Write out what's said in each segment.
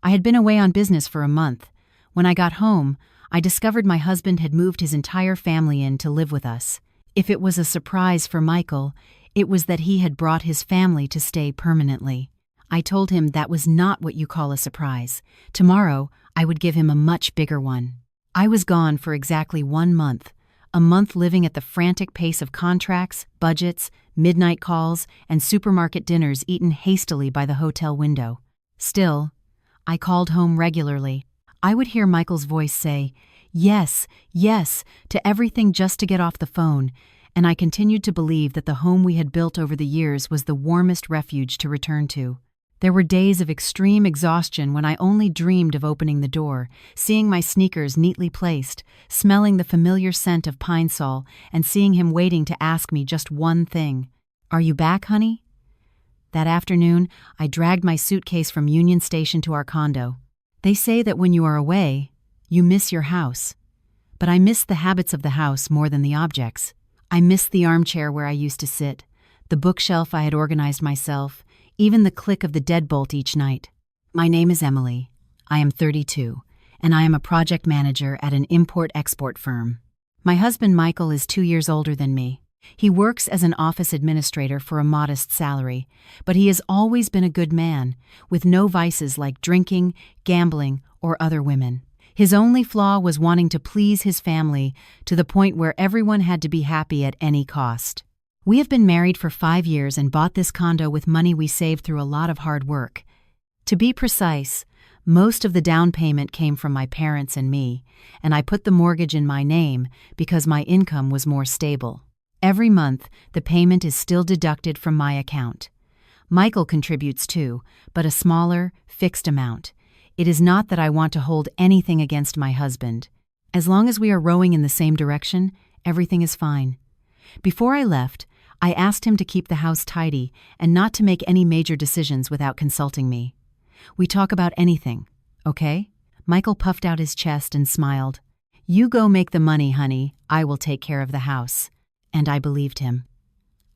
I had been away on business for a month. When I got home, I discovered my husband had moved his entire family in to live with us. If it was a surprise for Michael, it was that he had brought his family to stay permanently. I told him that was not what you call a surprise. Tomorrow, I would give him a much bigger one. I was gone for exactly 1 month, a month living at the frantic pace of contracts, budgets, midnight calls, and supermarket dinners eaten hastily by the hotel window. Still, I called home regularly. I would hear Michael's voice say, "Yes, yes," to everything just to get off the phone, and I continued to believe that the home we had built over the years was the warmest refuge to return to. There were days of extreme exhaustion when I only dreamed of opening the door, seeing my sneakers neatly placed, smelling the familiar scent of Pine Sol, and seeing him waiting to ask me just one thing. "Are you back, honey?" That afternoon, I dragged my suitcase from Union Station to our condo. They say that when you are away, you miss your house. But I miss the habits of the house more than the objects. I miss the armchair where I used to sit, the bookshelf I had organized myself, even the click of the deadbolt each night. My name is Emily. I am 32, and I am a project manager at an import-export firm. My husband Michael is 2 years older than me. He works as an office administrator for a modest salary, but he has always been a good man, with no vices like drinking, gambling, or other women. His only flaw was wanting to please his family to the point where everyone had to be happy at any cost. We have been married for 5 years and bought this condo with money we saved through a lot of hard work. To be precise, most of the down payment came from my parents and me, and I put the mortgage in my name because my income was more stable. Every month, the payment is still deducted from my account. Michael contributes too, but a smaller, fixed amount. It is not that I want to hold anything against my husband. As long as we are rowing in the same direction, everything is fine. Before I left, I asked him to keep the house tidy and not to make any major decisions without consulting me. We talk about anything, okay? Michael puffed out his chest and smiled. "You go make the money, honey. I will take care of the house." And I believed him.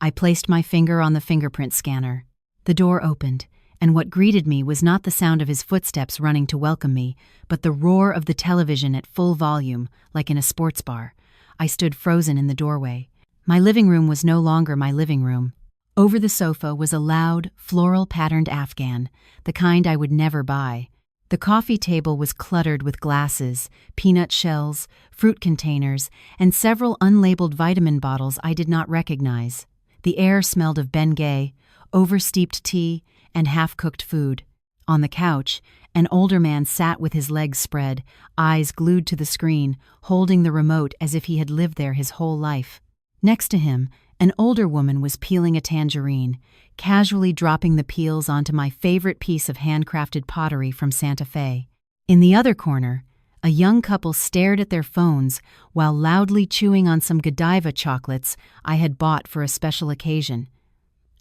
I placed my finger on the fingerprint scanner. The door opened, and what greeted me was not the sound of his footsteps running to welcome me, but the roar of the television at full volume, like in a sports bar. I stood frozen in the doorway. My living room was no longer my living room. Over the sofa was a loud, floral-patterned Afghan, the kind I would never buy. The coffee table was cluttered with glasses, peanut shells, fruit containers, and several unlabeled vitamin bottles I did not recognize. The air smelled of Bengay, oversteeped tea, and half-cooked food. On the couch, an older man sat with his legs spread, eyes glued to the screen, holding the remote as if he had lived there his whole life. Next to him, an older woman was peeling a tangerine, casually dropping the peels onto my favorite piece of handcrafted pottery from Santa Fe. In the other corner, a young couple stared at their phones while loudly chewing on some Godiva chocolates I had bought for a special occasion.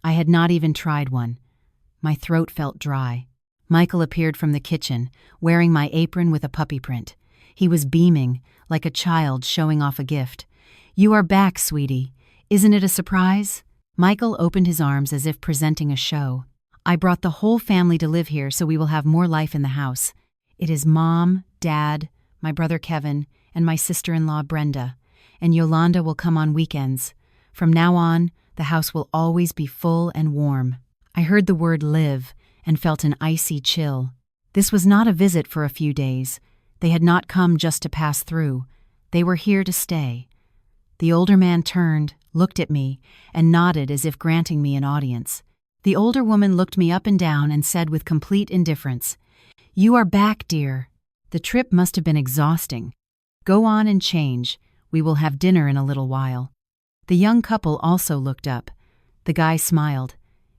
I had not even tried one. My throat felt dry. Michael appeared from the kitchen, wearing my apron with a puppy print. He was beaming, like a child showing off a gift. "You are back, sweetie. Isn't it a surprise?" Michael opened his arms as if presenting a show. "I brought the whole family to live here so we will have more life in the house. It is Mom, Dad, my brother Kevin, and my sister-in-law Brenda, and Yolanda will come on weekends. From now on, the house will always be full and warm." I heard the word live and felt an icy chill. This was not a visit for a few days. They had not come just to pass through. They were here to stay. The older man turned, looked at me, and nodded as if granting me an audience. The older woman looked me up and down and said with complete indifference, "You are back, dear. The trip must have been exhausting. Go on and change. We will have dinner in a little while." The young couple also looked up. The guy smiled.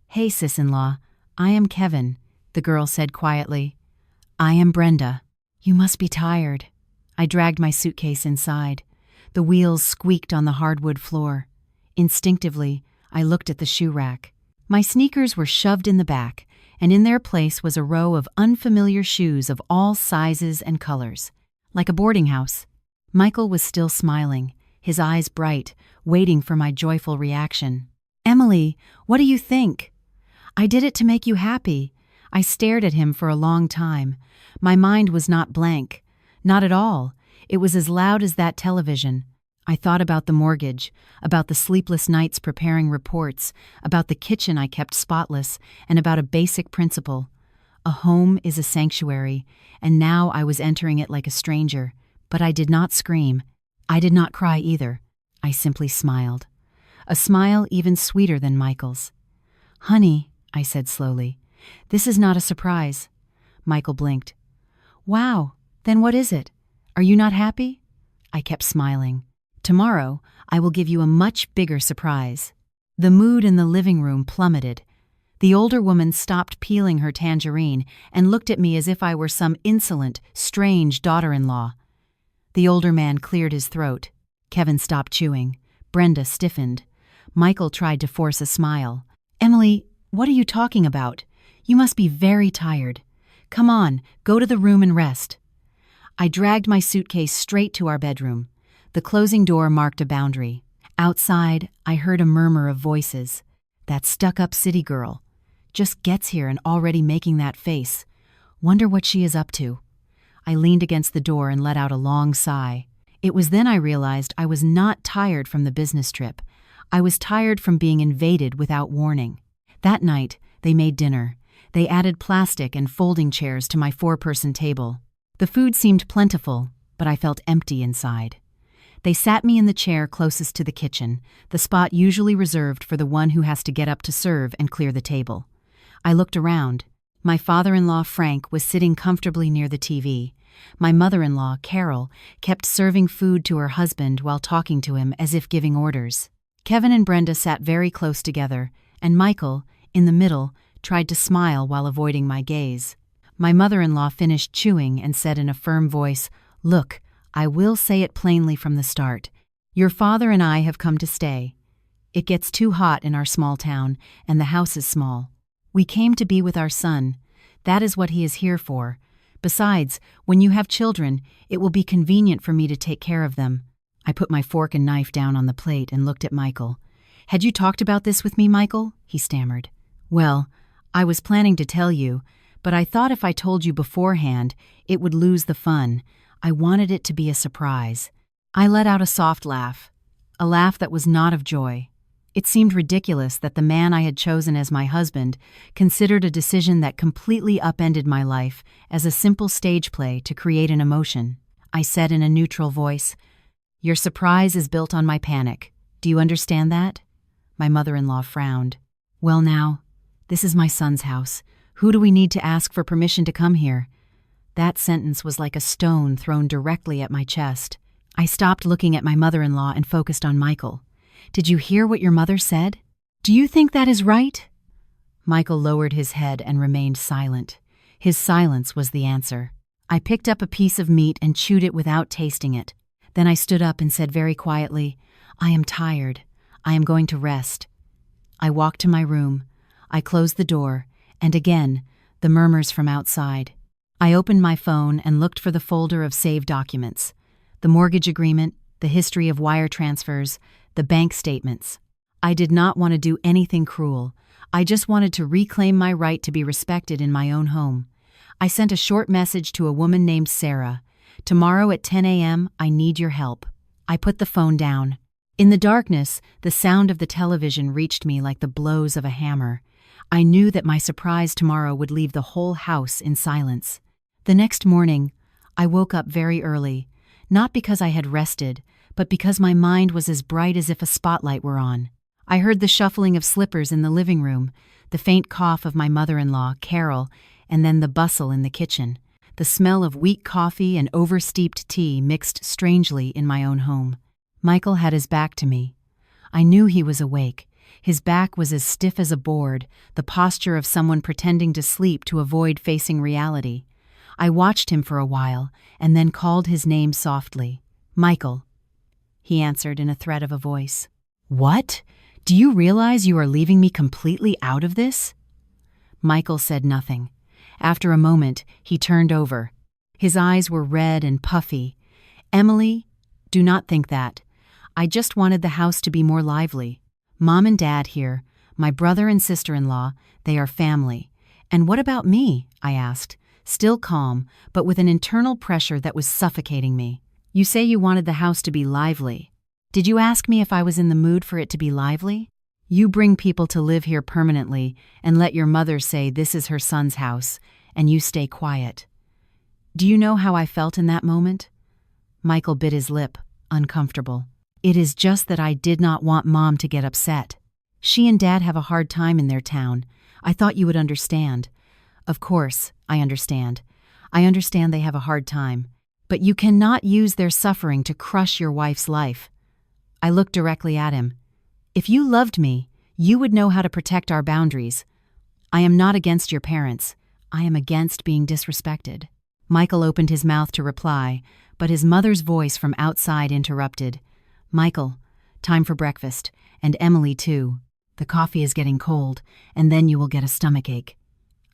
"Hey, sis-in-law, I am Kevin," the girl said quietly. "I am Brenda. You must be tired." I dragged my suitcase inside. The wheels squeaked on the hardwood floor. Instinctively, I looked at the shoe rack. My sneakers were shoved in the back, and in their place was a row of unfamiliar shoes of all sizes and colors, like a boarding house. Michael was still smiling, his eyes bright, waiting for my joyful reaction. "Emily, what do you think?" "I did it to make you happy. I stared at him for a long time. My mind was not blank. Not at all. It was as loud as that television. I thought about the mortgage, about the sleepless nights preparing reports, about the kitchen I kept spotless, and about a basic principle. A home is a sanctuary, and now I was entering it like a stranger. But I did not scream. I did not cry either. I simply smiled. A smile even sweeter than Michael's. "Honey," I said slowly, "this is not a surprise." Michael blinked. "Wow, then what is it? Are you not happy?" I kept smiling. "Tomorrow, I will give you a much bigger surprise." The mood in the living room plummeted. The older woman stopped peeling her tangerine and looked at me as if I were some insolent, strange daughter-in-law. The older man cleared his throat. Kevin stopped chewing. Brenda stiffened. Michael tried to force a smile. "Emily, what are you talking about? You must be very tired. Come on, go to the room and rest." I dragged my suitcase straight to our bedroom. The closing door marked a boundary. Outside, I heard a murmur of voices. That stuck-up city girl. Just gets here and already making that face. Wonder what she is up to. I leaned against the door and let out a long sigh. It was then I realized I was not tired from the business trip. I was tired from being invaded without warning. That night, they made dinner. They added plastic and folding chairs to my 4-person table. The food seemed plentiful, but I felt empty inside. They sat me in the chair closest to the kitchen, the spot usually reserved for the one who has to get up to serve and clear the table. I looked around. My father-in-law, Frank, was sitting comfortably near the TV. My mother-in-law, Carol, kept serving food to her husband while talking to him as if giving orders. Kevin and Brenda sat very close together, and Michael, in the middle, tried to smile while avoiding my gaze. My mother-in-law finished chewing and said in a firm voice, "Look, I will say it plainly from the start. Your father and I have come to stay. It gets too hot in our small town, and the house is small. We came to be with our son. That is what he is here for. Besides, when you have children, it will be convenient for me to take care of them." I put my fork and knife down on the plate and looked at Michael. "Had you talked about this with me, Michael?" he stammered. "Well, I was planning to tell you, but I thought if I told you beforehand, it would lose the fun. I wanted it to be a surprise." I let out a soft laugh, a laugh that was not of joy. It seemed ridiculous that the man I had chosen as my husband considered a decision that completely upended my life as a simple stage play to create an emotion. I said in a neutral voice, "Your surprise is built on my panic. Do you understand that?" My mother-in-law frowned. "Well now, this is my son's house. Who do we need to ask for permission to come here?" That sentence was like a stone thrown directly at my chest. I stopped looking at my mother-in-law and focused on Michael. "Did you hear what your mother said? Do you think that is right?" Michael lowered his head and remained silent. His silence was the answer. I picked up a piece of meat and chewed it without tasting it. Then I stood up and said very quietly, "I am tired. I am going to rest." I walked to my room. I closed the door, and again, the murmurs from outside. I opened my phone and looked for the folder of saved documents. The mortgage agreement, the history of wire transfers, the bank statements. I did not want to do anything cruel. I just wanted to reclaim my right to be respected in my own home. I sent a short message to a woman named Sarah. "Tomorrow at 10 a.m., I need your help." I put the phone down. In the darkness, the sound of the television reached me like the blows of a hammer. I knew that my surprise tomorrow would leave the whole house in silence. The next morning, I woke up very early, not because I had rested, but because my mind was as bright as if a spotlight were on. I heard the shuffling of slippers in the living room, the faint cough of my mother-in-law, Carol, and then the bustle in the kitchen. The smell of weak coffee and oversteeped tea mixed strangely in my own home. Michael had his back to me. I knew he was awake. His back was as stiff as a board, the posture of someone pretending to sleep to avoid facing reality. I watched him for a while, and then called his name softly. "Michael." He answered in a threat of a voice. "What? Do you realize you are leaving me completely out of this?" Michael said nothing. After a moment, he turned over. His eyes were red and puffy. "Emily, do not think that. I just wanted the house to be more lively. Mom and Dad here, my brother and sister-in-law, they are family. "And what about me?" I asked, still calm, but with an internal pressure that was suffocating me. "You say you wanted the house to be lively. Did you ask me if I was in the mood for it to be lively? You bring people to live here permanently and let your mother say this is her son's house, and you stay quiet." Do you know how I felt in that moment? Michael bit his lip, uncomfortable. "It is just that I did not want Mom to get upset. She and Dad have a hard time in their town. I thought you would understand." "Of course, I understand. I understand they have a hard time. But you cannot use their suffering to crush your wife's life." I looked directly at him. "If you loved me, you would know how to protect our boundaries. I am not against your parents. I am against being disrespected." Michael opened his mouth to reply, but his mother's voice from outside interrupted. "Michael, time for breakfast, and Emily too. The coffee is getting cold, and then you will get a stomachache."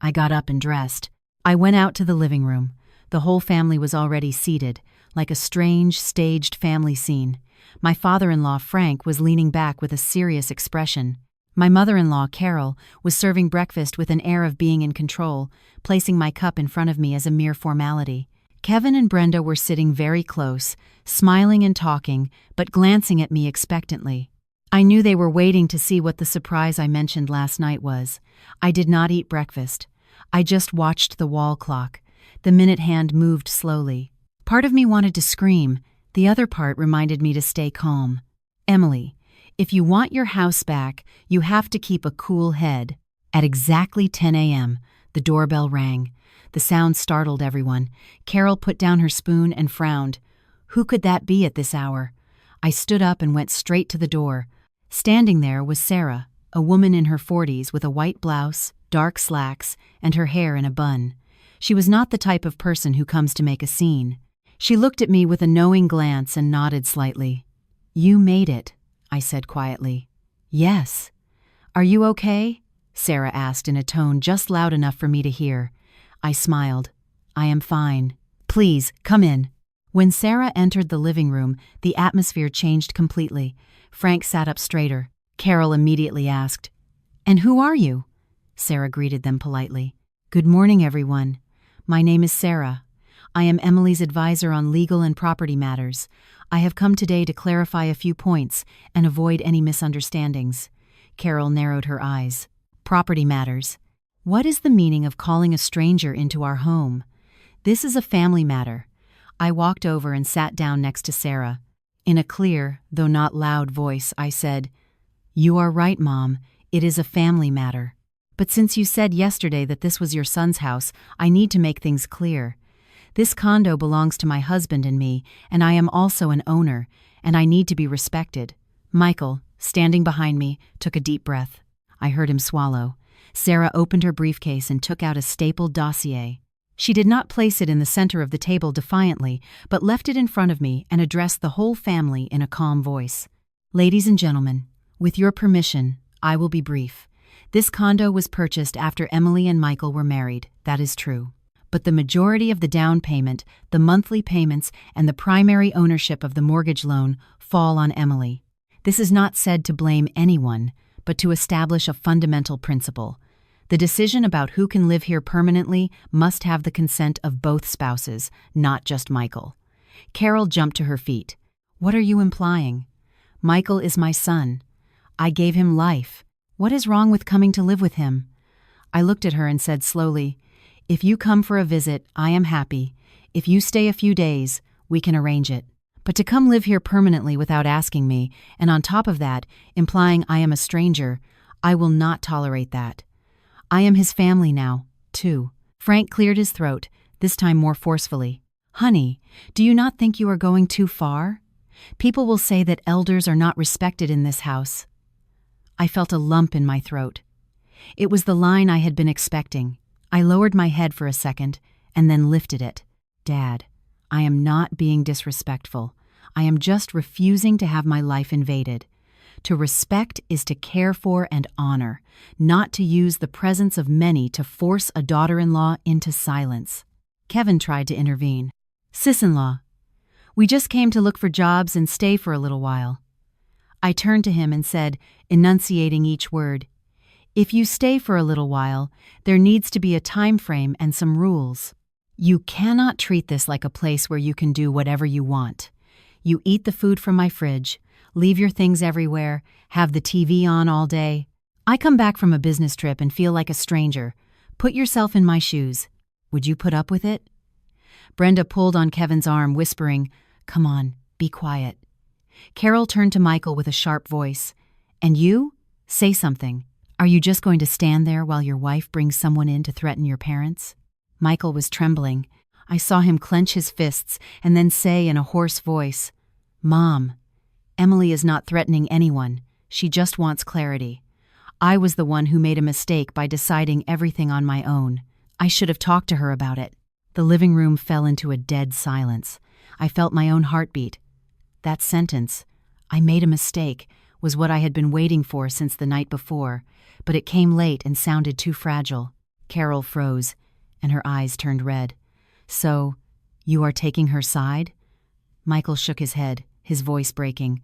I got up and dressed. I went out to the living room. The whole family was already seated, like a strange, staged family scene. My father-in-law, Frank, was leaning back with a serious expression. My mother-in-law, Carol, was serving breakfast with an air of being in control, placing my cup in front of me as a mere formality. Kevin and Brenda were sitting very close, smiling and talking, but glancing at me expectantly. I knew they were waiting to see what the surprise I mentioned last night was. I did not eat breakfast. I just watched the wall clock. The minute hand moved slowly. Part of me wanted to scream. The other part reminded me to stay calm. "Emily, if you want your house back, you have to keep a cool head." At exactly 10 a.m., the doorbell rang. The sound startled everyone. Carol put down her spoon and frowned. Who could that be at this hour? I stood up and went straight to the door. Standing there was Sarah, a woman in her 40s with a white blouse, dark slacks, and her hair in a bun. She was not the type of person who comes to make a scene. She looked at me with a knowing glance and nodded slightly. "You made it," I said quietly. "Yes." "Are you okay?" Sarah asked in a tone just loud enough for me to hear. I smiled. "I am fine. Please, come in." When Sarah entered the living room, the atmosphere changed completely. Frank sat up straighter. Carol immediately asked, "And who are you?" Sarah greeted them politely. "Good morning, everyone. My name is Sarah. I am Emily's advisor on legal and property matters. I have come today to clarify a few points and avoid any misunderstandings." Carol narrowed her eyes. "Property matters. What is the meaning of calling a stranger into our home? This is a family matter." I walked over and sat down next to Sarah. In a clear, though not loud voice, I said, "You are right, Mom. It is a family matter. But since you said yesterday that this was your son's house, I need to make things clear. This condo belongs to my husband and me, and I am also an owner, and I need to be respected." Michael, standing behind me, took a deep breath. I heard him swallow. Sarah opened her briefcase and took out a stapled dossier. She did not place it in the center of the table defiantly, but left it in front of me and addressed the whole family in a calm voice. "Ladies and gentlemen, with your permission, I will be brief. This condo was purchased after Emily and Michael were married, that is true. But the majority of the down payment, the monthly payments, and the primary ownership of the mortgage loan fall on Emily. This is not said to blame anyone, but to establish a fundamental principle. The decision about who can live here permanently must have the consent of both spouses, not just Michael." Carol jumped to her feet. "What are you implying? Michael is my son. I gave him life. What is wrong with coming to live with him?" I looked at her and said slowly, "If you come for a visit, I am happy. If you stay a few days, we can arrange it. But to come live here permanently without asking me, and on top of that, implying I am a stranger, I will not tolerate that. I am his family now, too." Frank cleared his throat, this time more forcefully. "Honey, do you not think you are going too far? People will say that elders are not respected in this house." I felt a lump in my throat. It was the line I had been expecting. I lowered my head for a second, and then lifted it. "Dad, I am not being disrespectful. I am just refusing to have my life invaded. To respect is to care for and honor, not to use the presence of many to force a daughter-in-law into silence." Kevin tried to intervene. "Sis-in-law, we just came to look for jobs and stay for a little while." I turned to him and said, enunciating each word, If you stay for a little while, there needs to be a time frame and some rules. You cannot treat this like a place where you can do whatever you want. You eat the food from my fridge, leave your things everywhere, have the TV on all day. I come back from a business trip and feel like a stranger. Put yourself in my shoes. Would you put up with it?" Brenda pulled on Kevin's arm, whispering, "Come on, be quiet." Carol turned to Michael with a sharp voice. "And you? Say something. Are you just going to stand there while your wife brings someone in to threaten your parents?" Michael was trembling. I saw him clench his fists and then say in a hoarse voice, "Mom, Emily is not threatening anyone. She just wants clarity. I was the one who made a mistake by deciding everything on my own. I should have talked to her about it." The living room fell into a dead silence. I felt my own heartbeat. That sentence, "I made a mistake," was what I had been waiting for since the night before, but it came late and sounded too fragile. Carol froze, and her eyes turned red. "So, you are taking her side?" Michael shook his head, his voice breaking.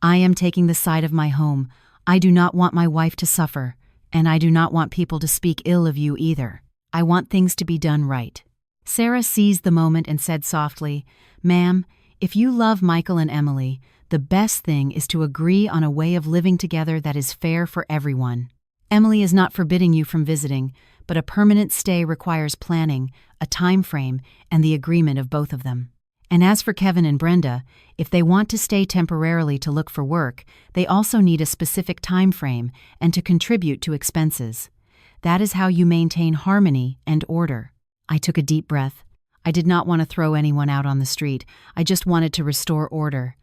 "I am taking the side of my home. I do not want my wife to suffer, and I do not want people to speak ill of you either. I want things to be done right." Sarah seized the moment and said softly, "Ma'am, if you love Michael and Emily, the best thing is to agree on a way of living together that is fair for everyone. Emily is not forbidding you from visiting, but a permanent stay requires planning, a time frame, and the agreement of both of them. And as for Kevin and Brenda, if they want to stay temporarily to look for work, they also need a specific time frame and to contribute to expenses. That is how you maintain harmony and order." I took a deep breath. I did not want to throw anyone out on the street. I just wanted to restore order.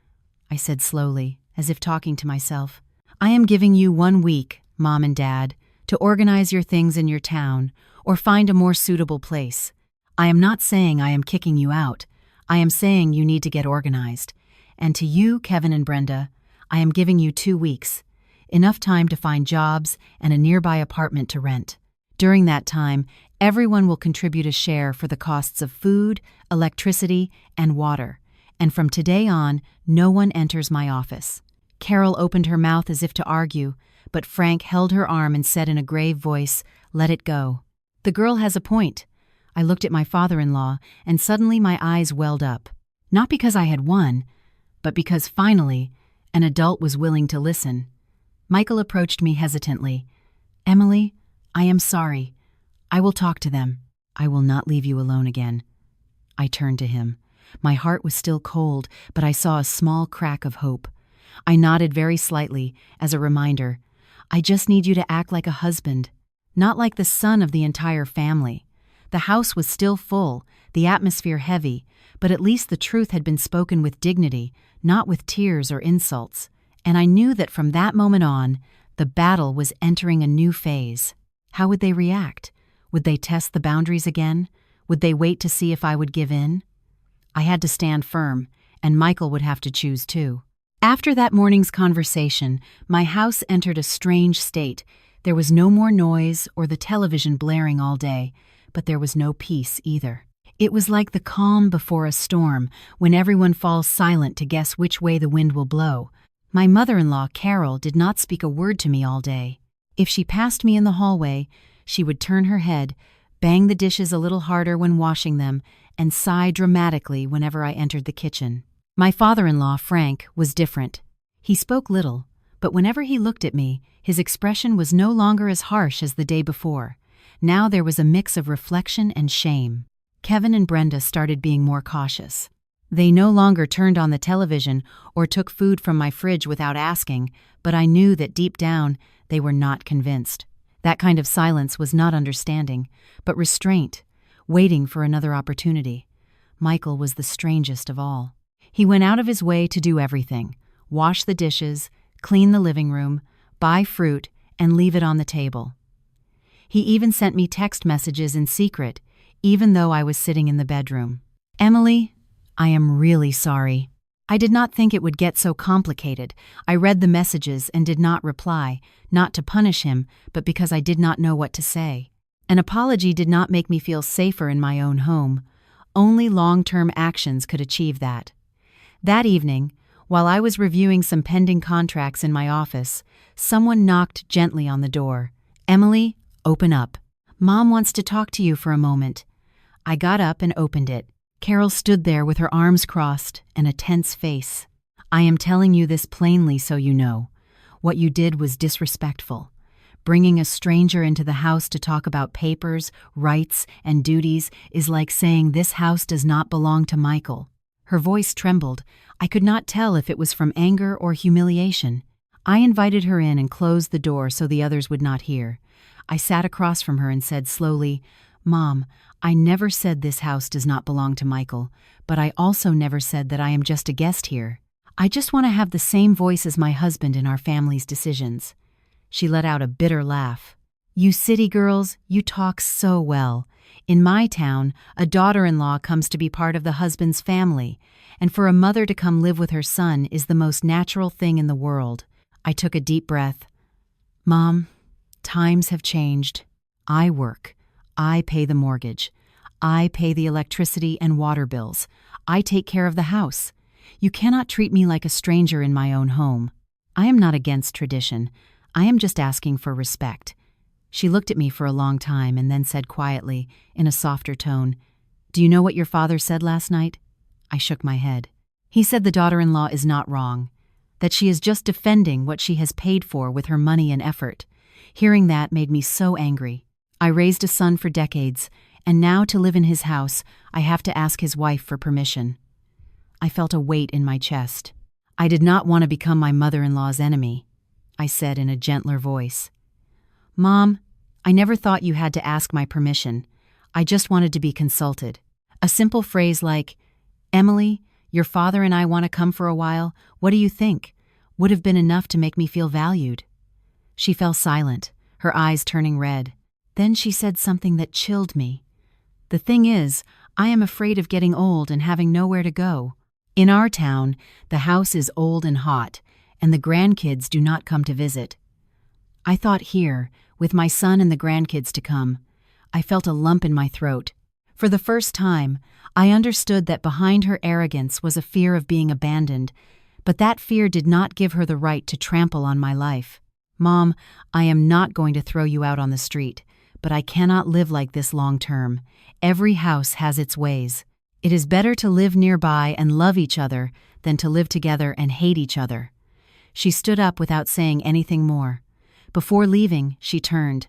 I said slowly, as if talking to myself, "I am giving you 1 week, Mom and Dad, to organize your things in your town or find a more suitable place. I am not saying I am kicking you out. I am saying you need to get organized. And to you, Kevin and Brenda, I am giving you 2 weeks, enough time to find jobs and a nearby apartment to rent. During that time, everyone will contribute a share for the costs of food, electricity, and water. And from today on, no one enters my office." Carol opened her mouth as if to argue, but Frank held her arm and said in a grave voice, "Let it go. The girl has a point." I looked at my father-in-law, and suddenly my eyes welled up. Not because I had won, but because finally, an adult was willing to listen. Michael approached me hesitantly. "Emily, I am sorry. I will talk to them. I will not leave you alone again." I turned to him. My heart was still cold, but I saw a small crack of hope. I nodded very slightly, as a reminder. "I just need you to act like a husband, not like the son of the entire family." The house was still full, the atmosphere heavy, but at least the truth had been spoken with dignity, not with tears or insults. And I knew that from that moment on, the battle was entering a new phase. How would they react? Would they test the boundaries again? Would they wait to see if I would give in? I had to stand firm, and Michael would have to choose too. After that morning's conversation, my house entered a strange state. There was no more noise or the television blaring all day, but there was no peace either. It was like the calm before a storm, when everyone falls silent to guess which way the wind will blow. My mother-in-law, Carol, did not speak a word to me all day. If she passed me in the hallway, she would turn her head, bang the dishes a little harder when washing them, and sigh dramatically whenever I entered the kitchen. My father-in-law, Frank, was different. He spoke little, but whenever he looked at me, his expression was no longer as harsh as the day before. Now there was a mix of reflection and shame. Kevin and Brenda started being more cautious. They no longer turned on the television or took food from my fridge without asking, but I knew that deep down they were not convinced. That kind of silence was not understanding, but restraint, waiting for another opportunity. Michael was the strangest of all. He went out of his way to do everything: wash the dishes, clean the living room, buy fruit, and leave it on the table. He even sent me text messages in secret, even though I was sitting in the bedroom. "Emily, I am really sorry. I did not think it would get so complicated. I read the messages and did not reply, not to punish him, but because I did not know what to say. An apology did not make me feel safer in my own home. Only long-term actions could achieve that." That evening, while I was reviewing some pending contracts in my office, someone knocked gently on the door. "Emily, open up. Mom wants to talk to you for a moment." I got up and opened it. Carol stood there with her arms crossed and a tense face. "I am telling you this plainly so you know. What you did was disrespectful. Bringing a stranger into the house to talk about papers, rights, and duties is like saying this house does not belong to Michael." Her voice trembled. I could not tell if it was from anger or humiliation. I invited her in and closed the door so the others would not hear. I sat across from her and said slowly, "Mom, I never said this house does not belong to Michael, but I also never said that I am just a guest here. I just want to have the same voice as my husband in our family's decisions." She let out a bitter laugh. "You city girls, you talk so well. In my town, a daughter-in-law comes to be part of the husband's family, and for a mother to come live with her son is the most natural thing in the world." I took a deep breath. "Mom, times have changed. I work. I pay the mortgage. I pay the electricity and water bills. I take care of the house. You cannot treat me like a stranger in my own home. I am not against tradition. I am just asking for respect." She looked at me for a long time and then said quietly, in a softer tone, "Do you know what your father said last night?" I shook my head. "He said the daughter-in-law is not wrong, that she is just defending what she has paid for with her money and effort." Hearing that made me so angry. I raised a son for decades, and now to live in his house, I have to ask his wife for permission. I felt a weight in my chest. "I did not want to become my mother-in-law's enemy," I said in a gentler voice. "Mom, I never thought you had to ask my permission. I just wanted to be consulted." A simple phrase like, "Emily, your father and I want to come for a while. What do you think?" would have been enough to make me feel valued. She fell silent, her eyes turning red. Then she said something that chilled me. "The thing is, I am afraid of getting old and having nowhere to go. In our town, the house is old and hot, and the grandkids do not come to visit." I thought here, with my son and the grandkids to come, I felt a lump in my throat. For the first time, I understood that behind her arrogance was a fear of being abandoned, but that fear did not give her the right to trample on my life. "Mom, I am not going to throw you out on the street, but I cannot live like this long term. Every house has its ways. It is better to live nearby and love each other than to live together and hate each other." She stood up without saying anything more. Before leaving, she turned.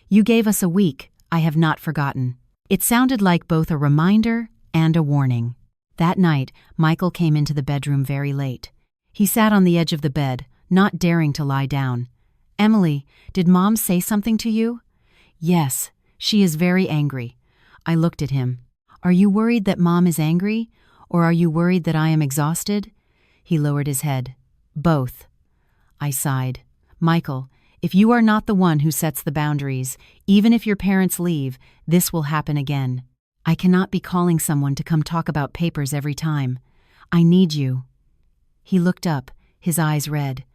"You gave us a week. I have not forgotten." It sounded like both a reminder and a warning. That night, Michael came into the bedroom very late. He sat on the edge of the bed, not daring to lie down. "Emily, did Mom say something to you?" "Yes, she is very angry." I looked at him. "Are you worried that Mom is angry, or are you worried that I am exhausted?" He lowered his head. "Both." I sighed. "Michael, if you are not the one who sets the boundaries, even if your parents leave, this will happen again. I cannot be calling someone to come talk about papers every time. I need you." He looked up, his eyes red.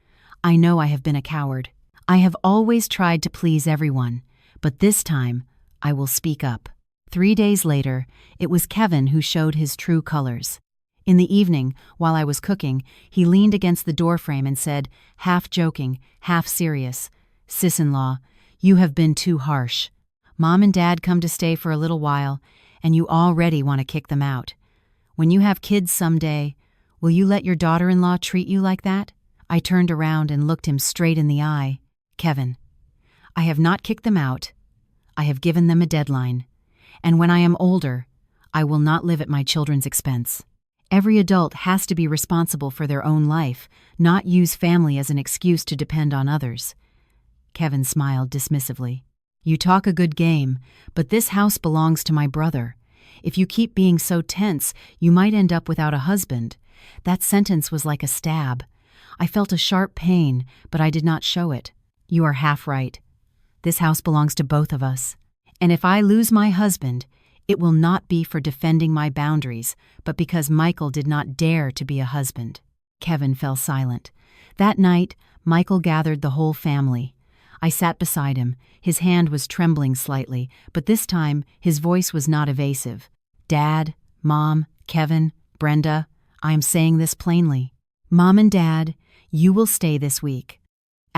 "I know I have been a coward. I have always tried to please everyone, but this time, I will speak up." 3 days later, it was Kevin who showed his true colors. In the evening, while I was cooking, he leaned against the doorframe and said, half joking, half serious, "Sis-in-law, you have been too harsh. Mom and Dad come to stay for a little while, and you already want to kick them out. When you have kids someday, will you let your daughter-in-law treat you like that?" I turned around and looked him straight in the eye. "Kevin, I have not kicked them out. I have given them a deadline. And when I am older, I will not live at my children's expense. Every adult has to be responsible for their own life, not use family as an excuse to depend on others." Kevin smiled dismissively. "You talk a good game, but this house belongs to my brother. If you keep being so tense, you might end up without a husband." That sentence was like a stab. I felt a sharp pain, but I did not show it. "You are half right. This house belongs to both of us. And if I lose my husband, it will not be for defending my boundaries, but because Michael did not dare to be a husband." Kevin fell silent. That night, Michael gathered the whole family. I sat beside him. His hand was trembling slightly, but this time his voice was not evasive. "Dad, Mom, Kevin, Brenda, I am saying this plainly. Mom and Dad, you will stay this week.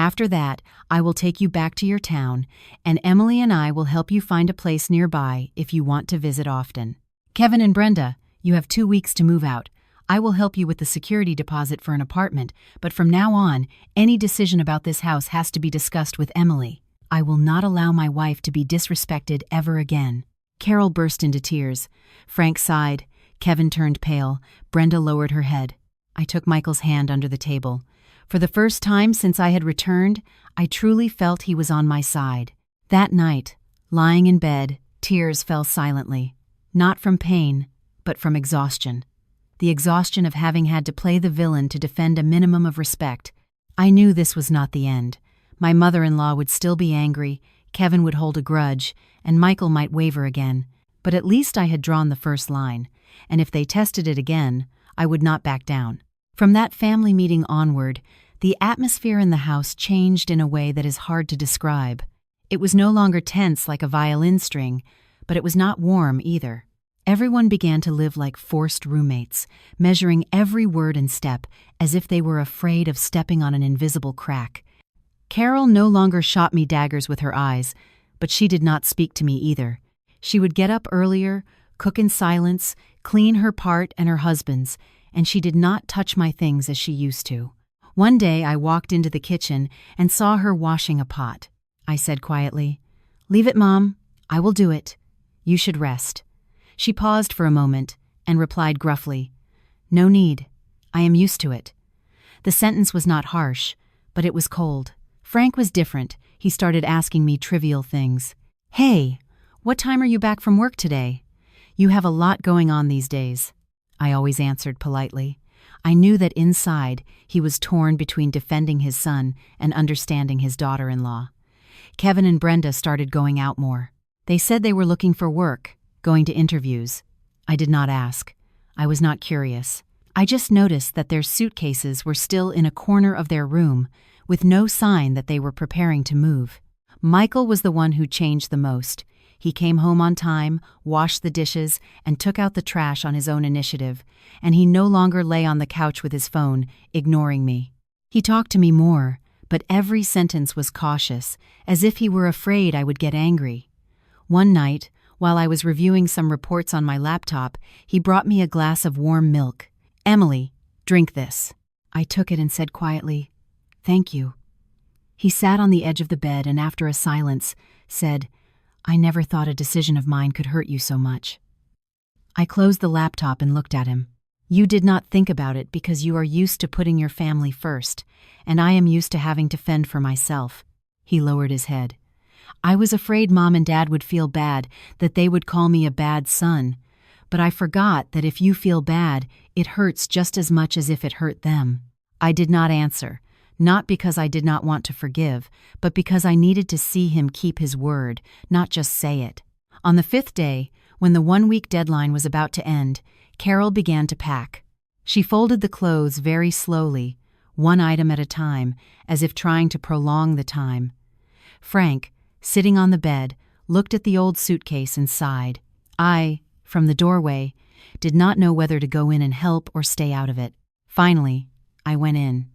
After that, I will take you back to your town, and Emily and I will help you find a place nearby if you want to visit often. Kevin and Brenda, you have 2 weeks to move out. I will help you with the security deposit for an apartment, but from now on, any decision about this house has to be discussed with Emily. I will not allow my wife to be disrespected ever again." Carol burst into tears. Frank sighed. Kevin turned pale. Brenda lowered her head. I took Michael's hand under the table. For the first time since I had returned, I truly felt he was on my side. That night, lying in bed, tears fell silently. Not from pain, but from exhaustion. The exhaustion of having had to play the villain to defend a minimum of respect. I knew this was not the end. My mother-in-law would still be angry, Kevin would hold a grudge, and Michael might waver again. But at least I had drawn the first line, and if they tested it again, I would not back down. From that family meeting onward, the atmosphere in the house changed in a way that is hard to describe. It was no longer tense like a violin string, but it was not warm either. Everyone began to live like forced roommates, measuring every word and step as if they were afraid of stepping on an invisible crack. Carol no longer shot me daggers with her eyes, but she did not speak to me either. She would get up earlier, cook in silence, clean her part and her husband's, and she did not touch my things as she used to. One day I walked into the kitchen and saw her washing a pot. I said quietly, "Leave it, Mom. I will do it. You should rest." She paused for a moment and replied gruffly, "No need. I am used to it." The sentence was not harsh, but it was cold. Frank was different. He started asking me trivial things. "Hey, what time are you back from work today? You have a lot going on these days." I always answered politely. I knew that inside he was torn between defending his son and understanding his daughter-in-law. Kevin and Brenda started going out more. They said they were looking for work, going to interviews. I did not ask. I was not curious. I just noticed that their suitcases were still in a corner of their room, with no sign that they were preparing to move. Michael was the one who changed the most. He came home on time, washed the dishes, and took out the trash on his own initiative, and he no longer lay on the couch with his phone, ignoring me. He talked to me more, but every sentence was cautious, as if he were afraid I would get angry. One night, while I was reviewing some reports on my laptop, he brought me a glass of warm milk. "Emily, drink this." I took it and said quietly, "Thank you." He sat on the edge of the bed and after a silence, said, "I never thought a decision of mine could hurt you so much." I closed the laptop and looked at him. "You did not think about it because you are used to putting your family first, and I am used to having to fend for myself." He lowered his head. "I was afraid Mom and Dad would feel bad, that they would call me a bad son. But I forgot that if you feel bad, it hurts just as much as if it hurt them." I did not answer, not because I did not want to forgive, but because I needed to see him keep his word, not just say it. On the 5th day, when the 1-week deadline was about to end, Carol began to pack. She folded the clothes very slowly, one item at a time, as if trying to prolong the time. Frank, sitting on the bed, looked at the old suitcase and sighed. I, from the doorway, did not know whether to go in and help or stay out of it. Finally, I went in.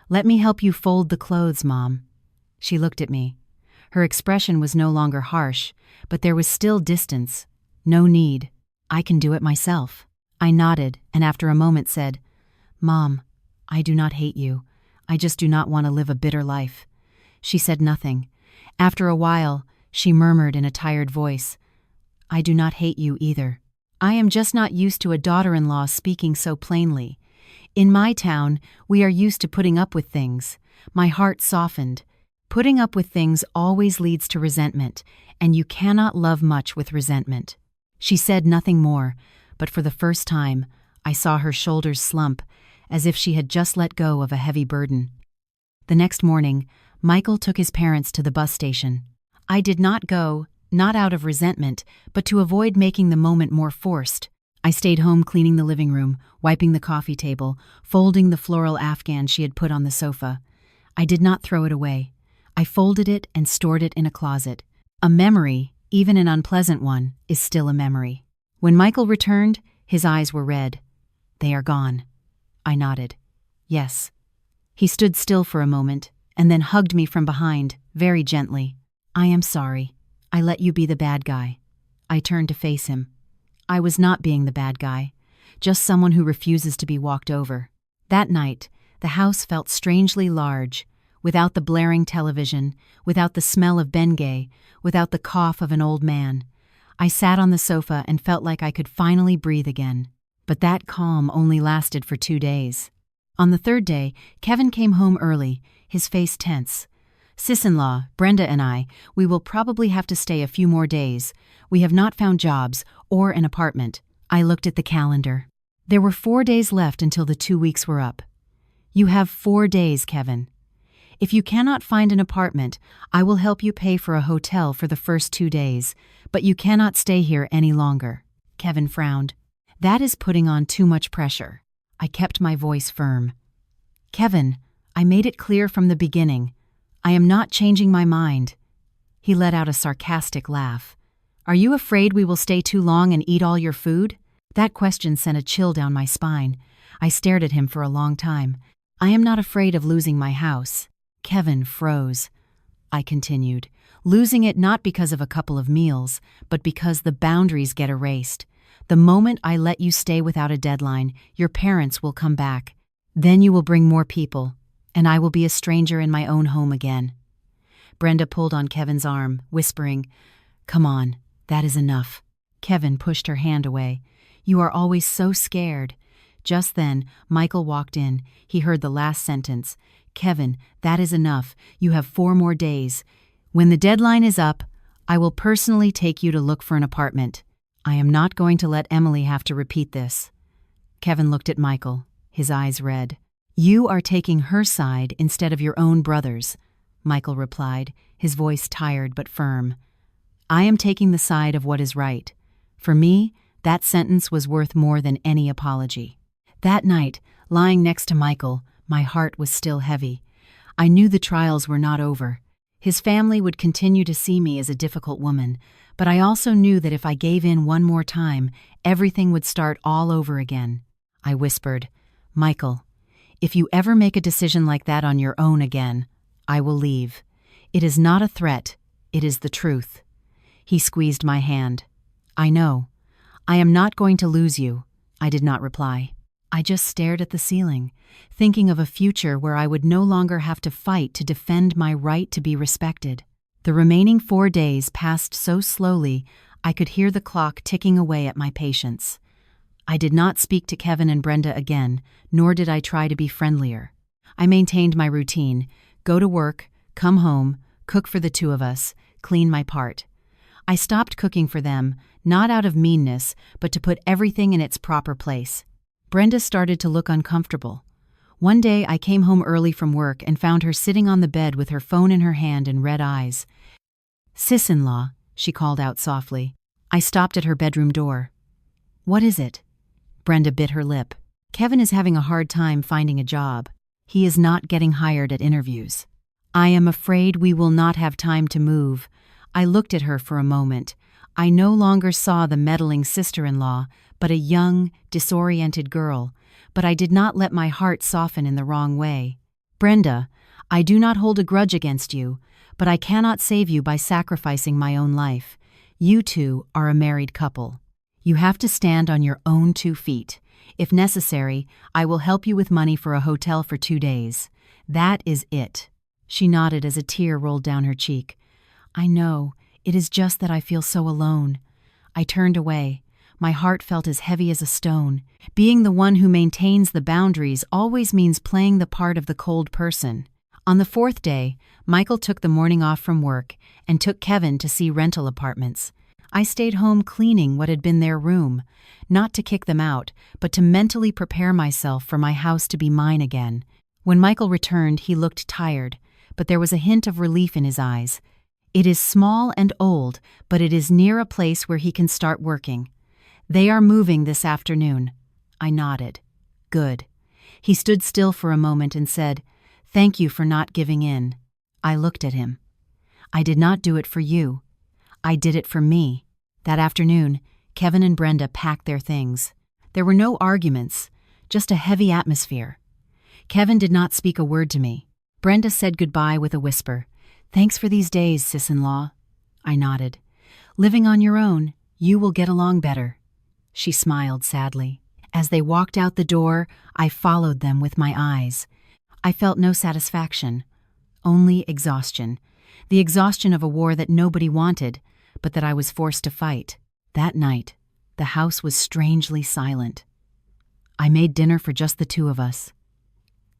"Let me help you fold the clothes, Mom." She looked at me. Her expression was no longer harsh, but there was still distance. "No need. I can do it myself." I nodded and after a moment said, "Mom, I do not hate you. I just do not want to live a bitter life." She said nothing. After a while, she murmured in a tired voice, "I do not hate you either. I am just not used to a daughter-in-law speaking so plainly. In my town, we are used to putting up with things." My heart softened. Putting up with things always leads to resentment, and you cannot love much with resentment. She said nothing more, but for the first time, I saw her shoulders slump, as if she had just let go of a heavy burden. The next morning, Michael took his parents to the bus station. I did not go, not out of resentment, but to avoid making the moment more forced. I stayed home cleaning the living room, wiping the coffee table, folding the floral afghan she had put on the sofa. I did not throw it away. I folded it and stored it in a closet. A memory, even an unpleasant one, is still a memory. When Michael returned, his eyes were red. "They are gone." I nodded. "Yes." He stood still for a moment, and then hugged me from behind, very gently. "I am sorry. I let you be the bad guy." I turned to face him. I was not being the bad guy, just someone who refuses to be walked over. That night, the house felt strangely large, without the blaring television, without the smell of Bengay, without the cough of an old man. I sat on the sofa and felt like I could finally breathe again. But that calm only lasted for 2 days. On the third day, Kevin came home early, his face tense. "Sis-in-law, Brenda and I, we will probably have to stay a few more days. We have not found jobs or an apartment." I looked at the calendar. There were 4 days left until the 2 weeks were up. "You have 4 days, Kevin. If you cannot find an apartment, I will help you pay for a hotel for the first 2 days, but you cannot stay here any longer." Kevin frowned. "That is putting on too much pressure." I kept my voice firm. "Kevin, I made it clear from the beginning. I am not changing my mind." He let out a sarcastic laugh. "Are you afraid we will stay too long and eat all your food?" That question sent a chill down my spine. I stared at him for a long time. "I am not afraid of losing my house." Kevin froze. I continued, "Losing it not because of a couple of meals, but because the boundaries get erased. The moment I let you stay without a deadline, your parents will come back. Then you will bring more people, and I will be a stranger in my own home again." Brenda pulled on Kevin's arm, whispering, "Come on, that is enough." Kevin pushed her hand away. "You are always so scared." Just then, Michael walked in. He heard the last sentence. "Kevin, that is enough. You have 4 more days. When the deadline is up, I will personally take you to look for an apartment. I am not going to let Emily have to repeat this." Kevin looked at Michael, his eyes red. "You are taking her side instead of your own brother's," Michael replied, his voice tired but firm. "I am taking the side of what is right. For me, that sentence was worth more than any apology." That night, lying next to Michael, my heart was still heavy. I knew the trials were not over. His family would continue to see me as a difficult woman, but I also knew that if I gave in one more time, everything would start all over again. I whispered, "Michael, if you ever make a decision like that on your own again, I will leave. It is not a threat, it is the truth." He squeezed my hand. "I know. I am not going to lose you." I did not reply. I just stared at the ceiling, thinking of a future where I would no longer have to fight to defend my right to be respected. The remaining 4 days passed so slowly, I could hear the clock ticking away at my patience. I did not speak to Kevin and Brenda again, nor did I try to be friendlier. I maintained my routine: go to work, come home, cook for the 2 of us, clean my part. I stopped cooking for them, not out of meanness, but to put everything in its proper place. Brenda started to look uncomfortable. One day I came home early from work and found her sitting on the bed with her phone in her hand and red eyes. "Sis-in-law," she called out softly. I stopped at her bedroom door. "What is it?" Brenda bit her lip. "Kevin is having a hard time finding a job. He is not getting hired at interviews. I am afraid we will not have time to move." I looked at her for a moment. I no longer saw the meddling sister-in-law, but a young, disoriented girl, but I did not let my heart soften in the wrong way. "Brenda, I do not hold a grudge against you, but I cannot save you by sacrificing my own life. You 2 are a married couple. You have to stand on your own 2 feet. If necessary, I will help you with money for a hotel for 2 days. That is it." She nodded as a tear rolled down her cheek. "I know, it is just that I feel so alone." I turned away. My heart felt as heavy as a stone. Being the one who maintains the boundaries always means playing the part of the cold person. On the 4th day, Michael took the morning off from work and took Kevin to see rental apartments. I stayed home cleaning what had been their room, not to kick them out, but to mentally prepare myself for my house to be mine again. When Michael returned, he looked tired, but there was a hint of relief in his eyes. It is small and old, but it is near a place where he can start working. "They are moving this afternoon." I nodded. "Good." He stood still for a moment and said, "Thank you for not giving in." I looked at him. "I did not do it for you. I did it for me." That afternoon, Kevin and Brenda packed their things. There were no arguments, just a heavy atmosphere. Kevin did not speak a word to me. Brenda said goodbye with a whisper. Thanks for these days, sis-in-law. I nodded. Living on your own, you will get along better. She smiled sadly. As they walked out the door, I followed them with my eyes. I felt no satisfaction, only exhaustion. The exhaustion of a war that nobody wanted, but that I was forced to fight. That night, the house was strangely silent. I made dinner for just the two of us.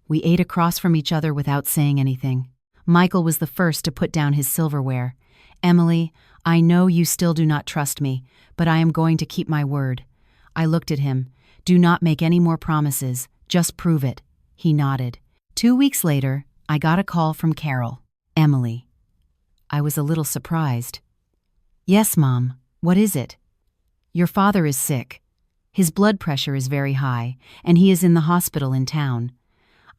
We ate across from each other without saying anything. Michael was the first to put down his silverware. Emily, I know you still do not trust me, but I am going to keep my word. I looked at him. Do not make any more promises, just prove it. He nodded. 2 weeks later, I got a call from Carol. Emily. I was a little surprised. Yes, Mom, what is it? Your father is sick. His blood pressure is very high, and he is in the hospital in town.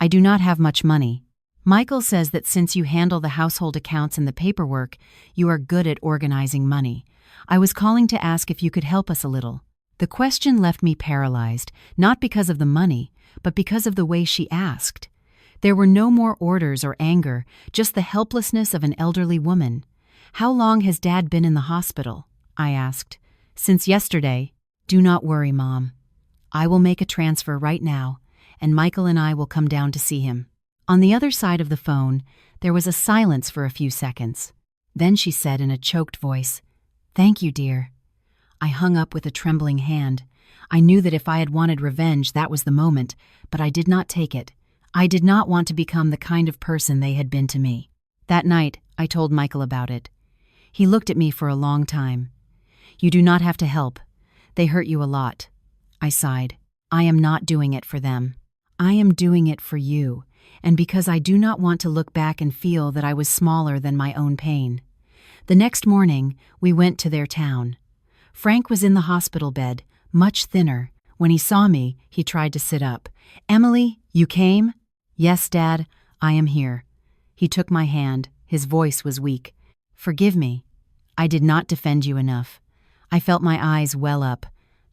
I do not have much money. Michael says that since you handle the household accounts and the paperwork, you are good at organizing money. I was calling to ask if you could help us a little. The question left me paralyzed, not because of the money, but because of the way she asked. There were no more orders or anger, just the helplessness of an elderly woman. How long has Dad been in the hospital? I asked. Since yesterday. Do not worry, Mom. I will make a transfer right now, and Michael and I will come down to see him. On the other side of the phone, there was a silence for a few seconds. Then she said in a choked voice, Thank you, dear. I hung up with a trembling hand. I knew that if I had wanted revenge, that was the moment, but I did not take it. I did not want to become the kind of person they had been to me. That night, I told Michael about it. He looked at me for a long time. You do not have to help. They hurt you a lot. I sighed. I am not doing it for them. I am doing it for you, and because I do not want to look back and feel that I was smaller than my own pain. The next morning, we went to their town. Frank was in the hospital bed, much thinner. When he saw me, he tried to sit up. Emily, you came? Yes, Dad, I am here. He took my hand. His voice was weak. Forgive me. I did not defend you enough. I felt my eyes well up.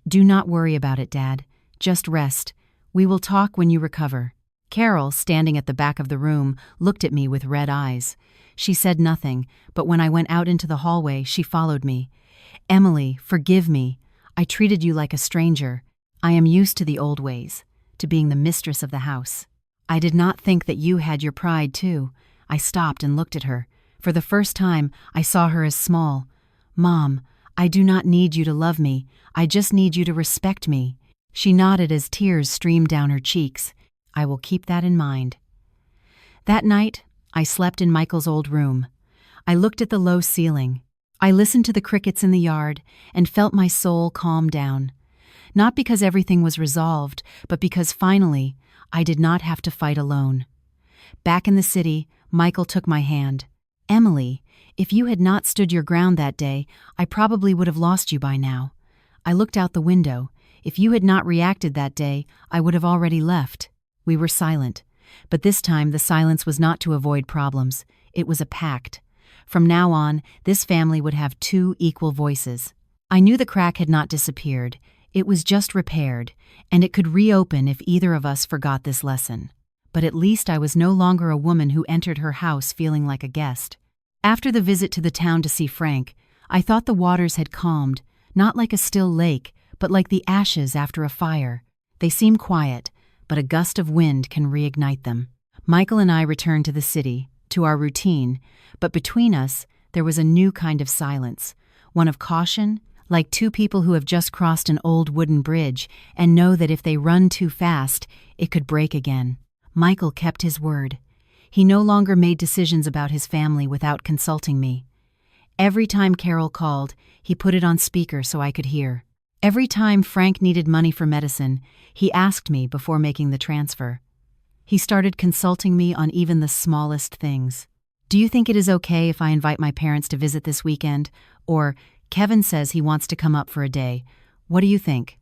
Do not worry about it, Dad. Just rest. We will talk when you recover. Carol, standing at the back of the room, looked at me with red eyes. She said nothing, but when I went out into the hallway, she followed me. Emily, forgive me. I treated you like a stranger. I am used to the old ways, to being the mistress of the house. I did not think that you had your pride, too. I stopped and looked at her. For the first time, I saw her as small. Mom, I do not need you to love me. I just need you to respect me. She nodded as tears streamed down her cheeks. I will keep that in mind. That night, I slept in Michael's old room. I looked at the low ceiling. I listened to the crickets in the yard and felt my soul calm down. Not because everything was resolved, but because finally, I did not have to fight alone. Back in the city, Michael took my hand. Emily, if you had not stood your ground that day, I probably would have lost you by now. I looked out the window. If you had not reacted that day, I would have already left. We were silent. But this time the silence was not to avoid problems. It was a pact. From now on, this family would have 2 equal voices. I knew the crack had not disappeared. It was just repaired, and it could reopen if either of us forgot this lesson. But at least I was no longer a woman who entered her house feeling like a guest. After the visit to the town to see Frank, I thought the waters had calmed, not like a still lake, but like the ashes after a fire. They seem quiet, but a gust of wind can reignite them. Michael and I returned to the city, to our routine, but between us, there was a new kind of silence, one of caution, like 2 people who have just crossed an old wooden bridge and know that if they run too fast, it could break again. Michael kept his word. He no longer made decisions about his family without consulting me. Every time Carol called, he put it on speaker so I could hear. Every time Frank needed money for medicine, he asked me before making the transfer. He started consulting me on even the smallest things. Do you think it is okay if I invite my parents to visit this weekend? Or, Kevin says he wants to come up for a day. What do you think?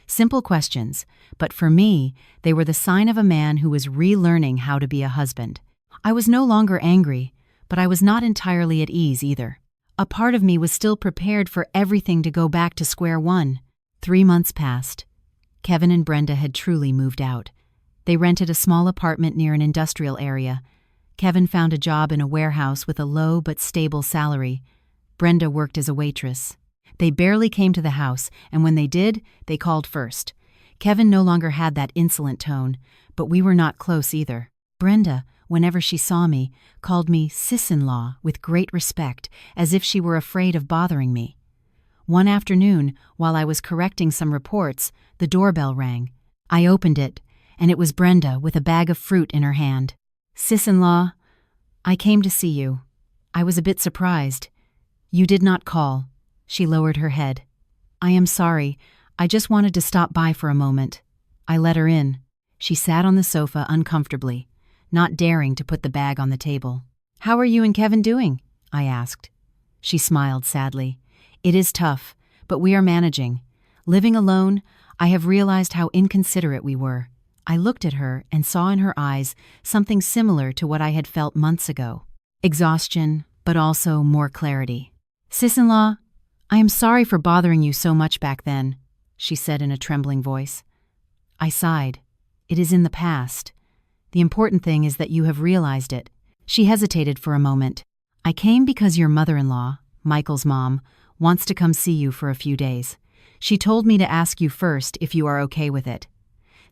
Simple questions, but for me, they were the sign of a man who was relearning how to be a husband. I was no longer angry, but I was not entirely at ease either. A part of me was still prepared for everything to go back to square one. 3 months passed. Kevin and Brenda had truly moved out. They rented a small apartment near an industrial area. Kevin found a job in a warehouse with a low but stable salary. Brenda worked as a waitress. They barely came to the house, and when they did, they called first. Kevin no longer had that insolent tone, but we were not close either. Brenda, whenever she saw me, called me sis-in-law with great respect, as if she were afraid of bothering me. One afternoon, while I was correcting some reports, the doorbell rang. I opened it, and it was Brenda with a bag of fruit in her hand. "Sis-in-law, I came to see you. I was a bit surprised. You did not call." She lowered her head. "I am sorry. I just wanted to stop by for a moment." I let her in. She sat on the sofa uncomfortably, not daring to put the bag on the table. "How are you and Kevin doing?" I asked. She smiled sadly. "It is tough, but we are managing. Living alone, I have realized how inconsiderate we were." I looked at her and saw in her eyes something similar to what I had felt months ago. Exhaustion, but also more clarity. "Sis-in-law, I am sorry for bothering you so much back then," she said in a trembling voice. I sighed. "It is in the past. The important thing is that you have realized it." She hesitated for a moment. "I came because your mother-in-law, Michael's mom, wants to come see you for a few days. She told me to ask you first if you are okay with it."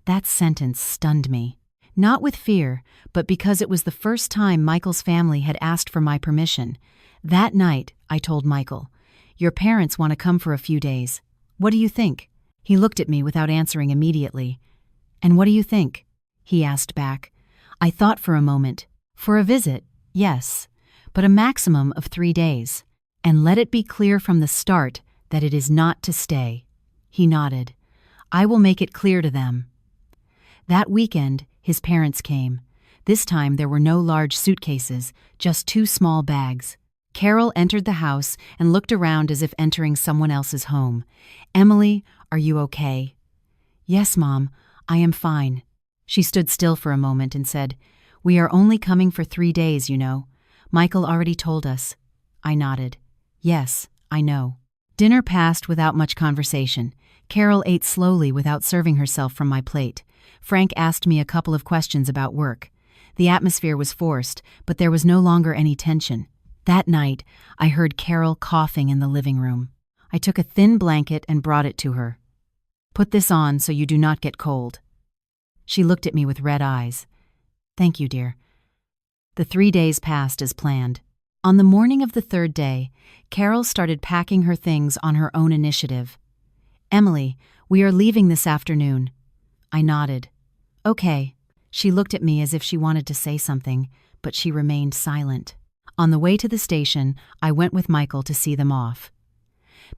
That sentence stunned me. Not with fear, but because it was the first time Michael's family had asked for my permission. That night, I told Michael, "Your parents want to come for a few days. What do you think?" He looked at me without answering immediately. "And what do you think?" he asked back. I thought for a moment. "For a visit, yes, but a maximum of 3 days. And let it be clear from the start that it is not to stay." He nodded. "I will make it clear to them." That weekend, his parents came. This time there were no large suitcases, just 2 small bags. Carol entered the house and looked around as if entering someone else's home. "Emily, are you okay?" "Yes, Mom, I am fine." She stood still for a moment and said, "We are only coming for 3 days, you know. Michael already told us." I nodded. "Yes, I know." Dinner passed without much conversation. Carol ate slowly without serving herself from my plate. Frank asked me a couple of questions about work. The atmosphere was forced, but there was no longer any tension. That night, I heard Carol coughing in the living room. I took a thin blanket and brought it to her. "Put this on so you do not get cold." She looked at me with red eyes. "Thank you, dear." The 3 days passed as planned. On the morning of the 3rd day, Carol started packing her things on her own initiative. "Emily, we are leaving this afternoon." I nodded. "Okay." She looked at me as if she wanted to say something, but she remained silent. On the way to the station, I went with Michael to see them off.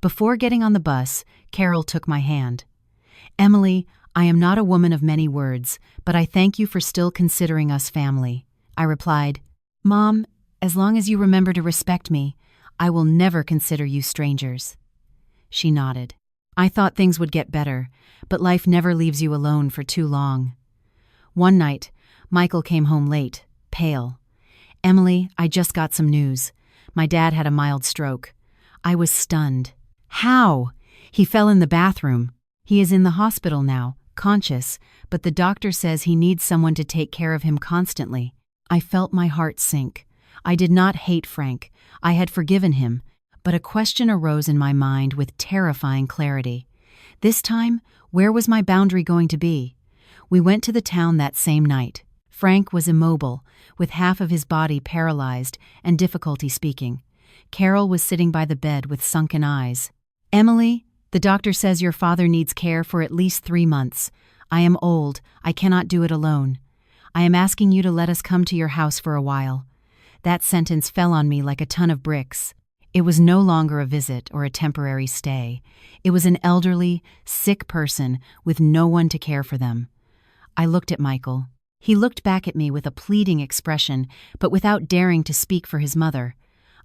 Before getting on the bus, Carol took my hand. "Emily, I am not a woman of many words, but I thank you for still considering us family." I replied, "Mom, as long as you remember to respect me, I will never consider you strangers." She nodded. I thought things would get better, but life never leaves you alone for too long. One night, Michael came home late, pale. "Emily, I just got some news. My dad had a mild stroke." I was stunned. "How?" "He fell in the bathroom. He is in the hospital now, conscious, but the doctor says he needs someone to take care of him constantly." I felt my heart sink. I did not hate Frank. I had forgiven him, but a question arose in my mind with terrifying clarity. This time, where was my boundary going to be? We went to the town that same night. Frank was immobile, with half of his body paralyzed and difficulty speaking. Carol was sitting by the bed with sunken eyes. "Emily, the doctor says your father needs care for at least 3 months. I am old. I cannot do it alone. I am asking you to let us come to your house for a while." That sentence fell on me like a ton of bricks. It was no longer a visit or a temporary stay. It was an elderly, sick person with no one to care for them. I looked at Michael. He looked back at me with a pleading expression, but without daring to speak for his mother.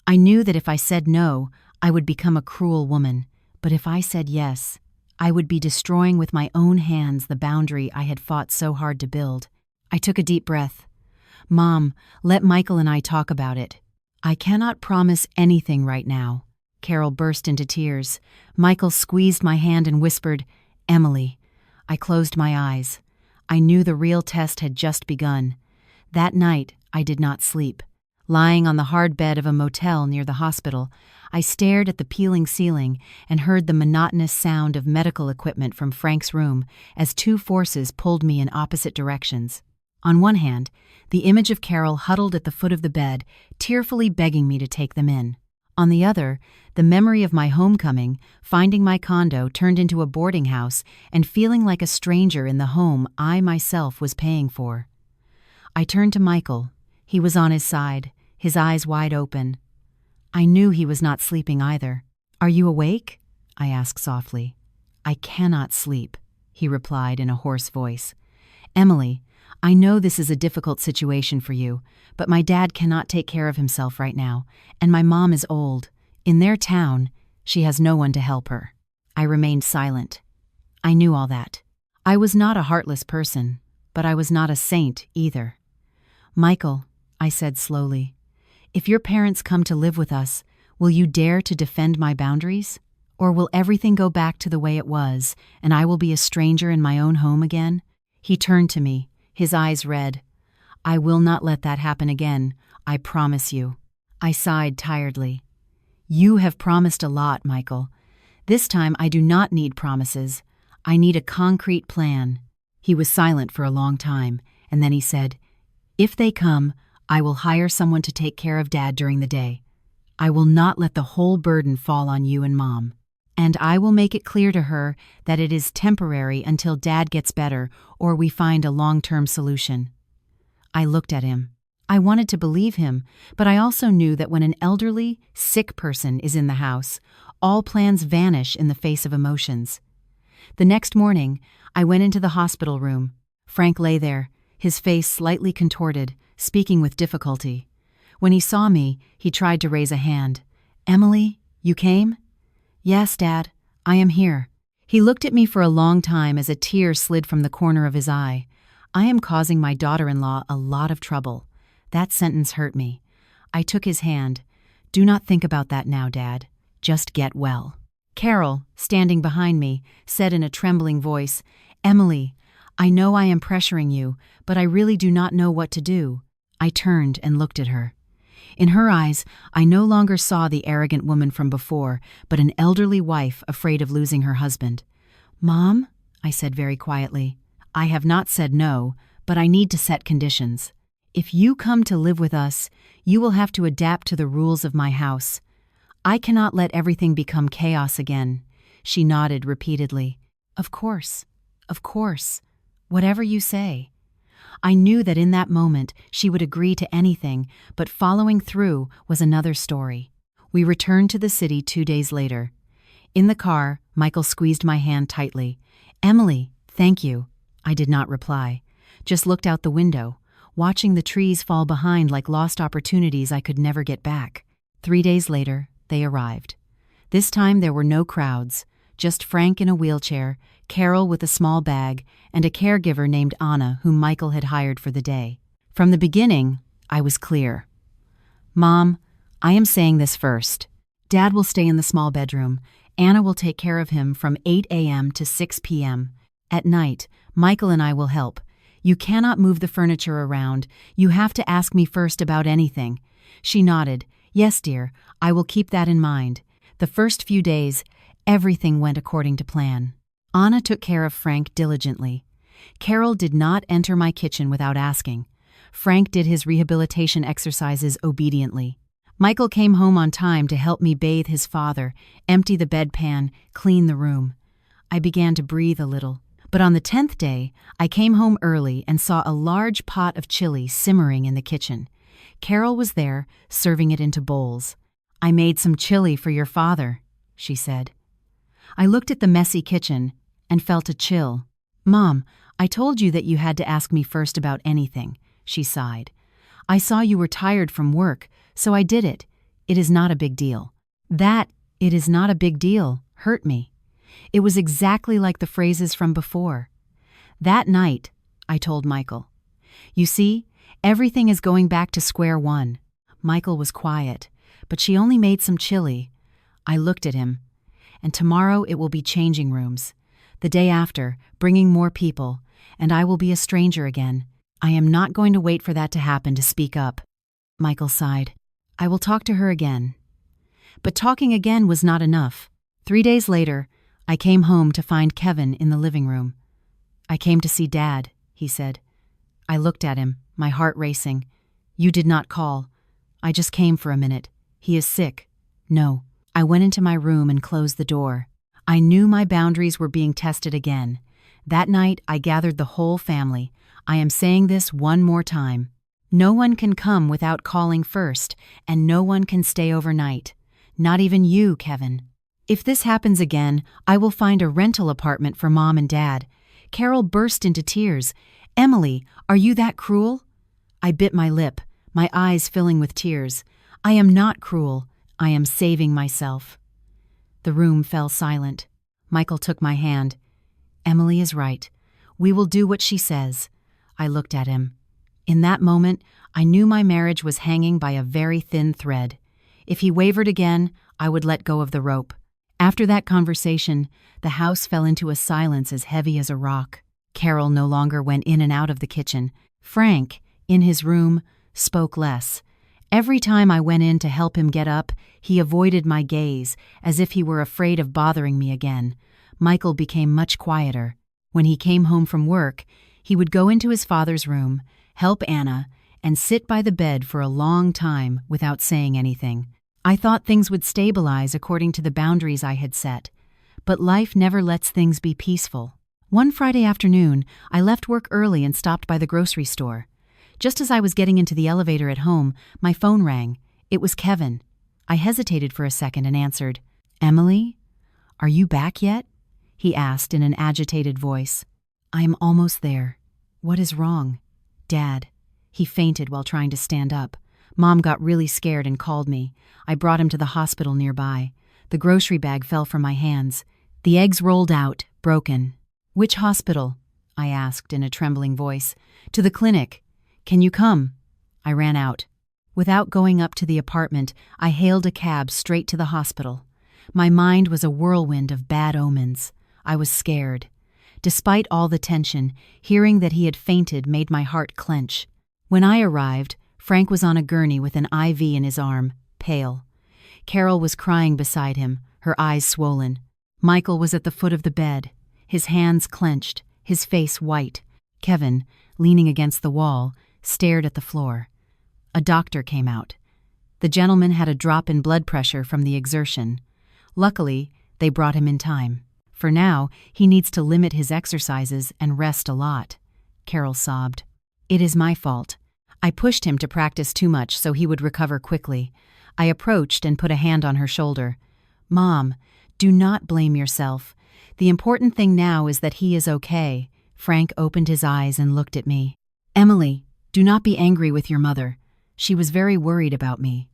I knew that if I said no, I would become a cruel woman. But if I said yes, I would be destroying with my own hands the boundary I had fought so hard to build. I took a deep breath. "Mom, let Michael and I talk about it." "I cannot promise anything right now." Carol burst into tears. Michael squeezed my hand and whispered, "Emily." I closed my eyes. I knew the real test had just begun. That night, I did not sleep. Lying on the hard bed of a motel near the hospital, I stared at the peeling ceiling and heard the monotonous sound of medical equipment from Frank's room as two forces pulled me in opposite directions. On one hand, the image of Carol huddled at the foot of the bed, tearfully begging me to take them in. On the other, the memory of my homecoming, finding my condo turned into a boarding house, and feeling like a stranger in the home I myself was paying for. I turned to Michael. He was on his side, his eyes wide open. I knew he was not sleeping either. "Are you awake?" I asked softly. "I cannot sleep," he replied in a hoarse voice. "Emily, I know this is a difficult situation for you, but my dad cannot take care of himself right now, and my mom is old. In their town, she has no one to help her." I remained silent. I knew all that. I was not a heartless person, but I was not a saint either. "Michael," I said slowly, "if your parents come to live with us, will you dare to defend my boundaries? Or will everything go back to the way it was, and I will be a stranger in my own home again?" He turned to me, his eyes red. "I will not let that happen again, I promise you." I sighed tiredly. "You have promised a lot, Michael. This time I do not need promises. I need a concrete plan." He was silent for a long time, and then he said, "If they come, I will hire someone to take care of Dad during the day. I will not let the whole burden fall on you and Mom. And I will make it clear to her that it is temporary until Dad gets better or we find a long-term solution." I looked at him. I wanted to believe him, but I also knew that when an elderly, sick person is in the house, all plans vanish in the face of emotions. The next morning, I went into the hospital room. Frank lay there, his face slightly contorted, speaking with difficulty. When he saw me, he tried to raise a hand. "Emily, you came?" "Yes, Dad, I am here." He looked at me for a long time as a tear slid from the corner of his eye. I am causing my daughter-in-law a lot of trouble. That sentence hurt me. I took his hand. "Do not think about that now, Dad. Just get well." Carol, standing behind me, said in a trembling voice, "Emily, I know I am pressuring you, but I really do not know what to do." I turned and looked at her. In her eyes, I no longer saw the arrogant woman from before, but an elderly wife afraid of losing her husband. "Mom," I said very quietly, "I have not said no, but I need to set conditions. If you come to live with us, you will have to adapt to the rules of my house. I cannot let everything become chaos again." She nodded repeatedly. Of course. Whatever you say." I knew that in that moment she would agree to anything, but following through was another story. We returned to the city 2 days later. In the car, Michael squeezed my hand tightly. "Emily, thank you." I did not reply, just looked out the window, watching the trees fall behind like lost opportunities I could never get back. 3 days later, they arrived. This time there were no crowds, just Frank in a wheelchair, Carol with a small bag, and a caregiver named Anna whom Michael had hired for the day. From the beginning, I was clear. "Mom, I am saying this first. Dad will stay in the small bedroom. Anna will take care of him from 8 a.m. to 6 p.m. At night, Michael and I will help. You cannot move the furniture around. You have to ask me first about anything." She nodded. "Yes, dear, I will keep that in mind." The first few days, everything went according to plan. Anna took care of Frank diligently. Carol did not enter my kitchen without asking. Frank did his rehabilitation exercises obediently. Michael came home on time to help me bathe his father, empty the bedpan, clean the room. I began to breathe a little. But on the 10th day, I came home early and saw a large pot of chili simmering in the kitchen. Carol was there, serving it into bowls. "I made some chili for your father," she said. I looked at the messy kitchen and felt a chill. "Mom, I told you that you had to ask me first about anything," she sighed. "I saw you were tired from work, so I did it. It is not a big deal." That "it is not a big deal" hurt me. It was exactly like the phrases from before. That night, I told Michael, "You see, everything is going back to square one." Michael was quiet, but she only made some chili. I looked at him. "And tomorrow it will be changing rooms. The day after, bringing more people, and I will be a stranger again. I am not going to wait for that to happen to speak up. Michael sighed. I will talk to her again. But talking again was not enough. 3 days later, I came home to find Kevin in the living room. I came to see Dad, he said. I looked at him, my heart racing. You did not call. I just came for a minute. He is sick. No. I went into my room and closed the door. I knew my boundaries were being tested again. That night, I gathered the whole family. I am saying this one more time. No one can come without calling first, and no one can stay overnight. Not even you, Kevin. If this happens again, I will find a rental apartment for Mom and Dad. Carol burst into tears. Emily, are you that cruel? I bit my lip, my eyes filling with tears. I am not cruel. I am saving myself. The room fell silent. Michael took my hand. Emily is right. We will do what she says. I looked at him. In that moment, I knew my marriage was hanging by a very thin thread. If he wavered again, I would let go of the rope. After that conversation, the house fell into a silence as heavy as a rock. Carol no longer went in and out of the kitchen. Frank, in his room, spoke less. Every time I went in to help him get up, he avoided my gaze, as if he were afraid of bothering me again. Michael became much quieter. When he came home from work, he would go into his father's room, help Anna, and sit by the bed for a long time without saying anything. I thought things would stabilize according to the boundaries I had set. But life never lets things be peaceful. One Friday afternoon, I left work early and stopped by the grocery store. Just as I was getting into the elevator at home, my phone rang. It was Kevin. I hesitated for a second and answered. Emily? Are you back yet? He asked in an agitated voice. I am almost there. What is wrong? Dad. He fainted while trying to stand up. Mom got really scared and called me. I brought him to the hospital nearby. The grocery bag fell from my hands. The eggs rolled out, broken. Which hospital? I asked in a trembling voice. To the clinic. Can you come? I ran out. Without going up to the apartment, I hailed a cab straight to the hospital. My mind was a whirlwind of bad omens. I was scared. Despite all the tension, hearing that he had fainted made my heart clench. When I arrived, Frank was on a gurney with an IV in his arm, pale. Carol was crying beside him, her eyes swollen. Michael was at the foot of the bed, his hands clenched, his face white. Kevin, leaning against the wall, stared at the floor. A doctor came out. The gentleman had a drop in blood pressure from the exertion. Luckily, they brought him in time. For now, he needs to limit his exercises and rest a lot. Carol sobbed. It is my fault. I pushed him to practice too much so he would recover quickly. I approached and put a hand on her shoulder. Mom, do not blame yourself. The important thing now is that he is okay. Frank opened his eyes and looked at me. Emily, do not be angry with your mother. She was very worried about me.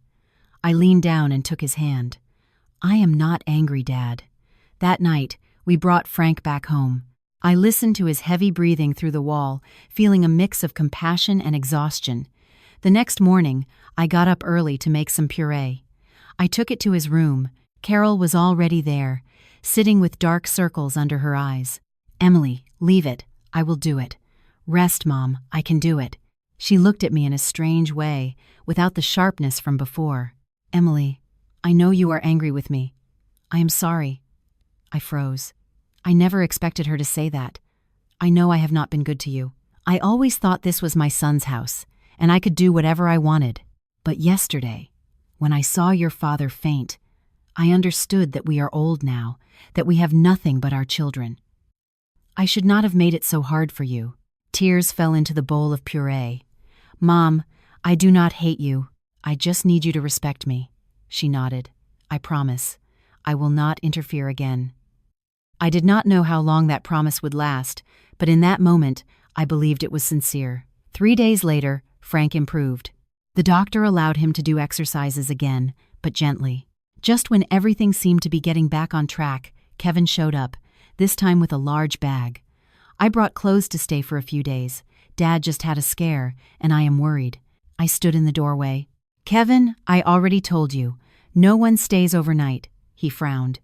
I leaned down and took his hand. I am not angry, Dad. That night, we brought Frank back home. I listened to his heavy breathing through the wall, feeling a mix of compassion and exhaustion. The next morning, I got up early to make some puree. I took it to his room. Carol was already there, sitting with dark circles under her eyes. Emily, leave it. I will do it. Rest, Mom. I can do it. She looked at me in a strange way, without the sharpness from before. Emily, I know you are angry with me. I am sorry. I froze. I never expected her to say that. I know I have not been good to you. I always thought this was my son's house, and I could do whatever I wanted. But yesterday, when I saw your father faint, I understood that we are old now, that we have nothing but our children. I should not have made it so hard for you. Tears fell into the bowl of puree. Mom, I do not hate you. I just need you to respect me. She nodded. I promise. I will not interfere again. I did not know how long that promise would last, but in that moment, I believed it was sincere. 3 days later, Frank improved. The doctor allowed him to do exercises again, but gently. Just when everything seemed to be getting back on track, Kevin showed up, this time with a large bag. I brought clothes to stay for a few days. Dad just had a scare, and I am worried. I stood in the doorway. Kevin, I already told you. No one stays overnight. He frowned.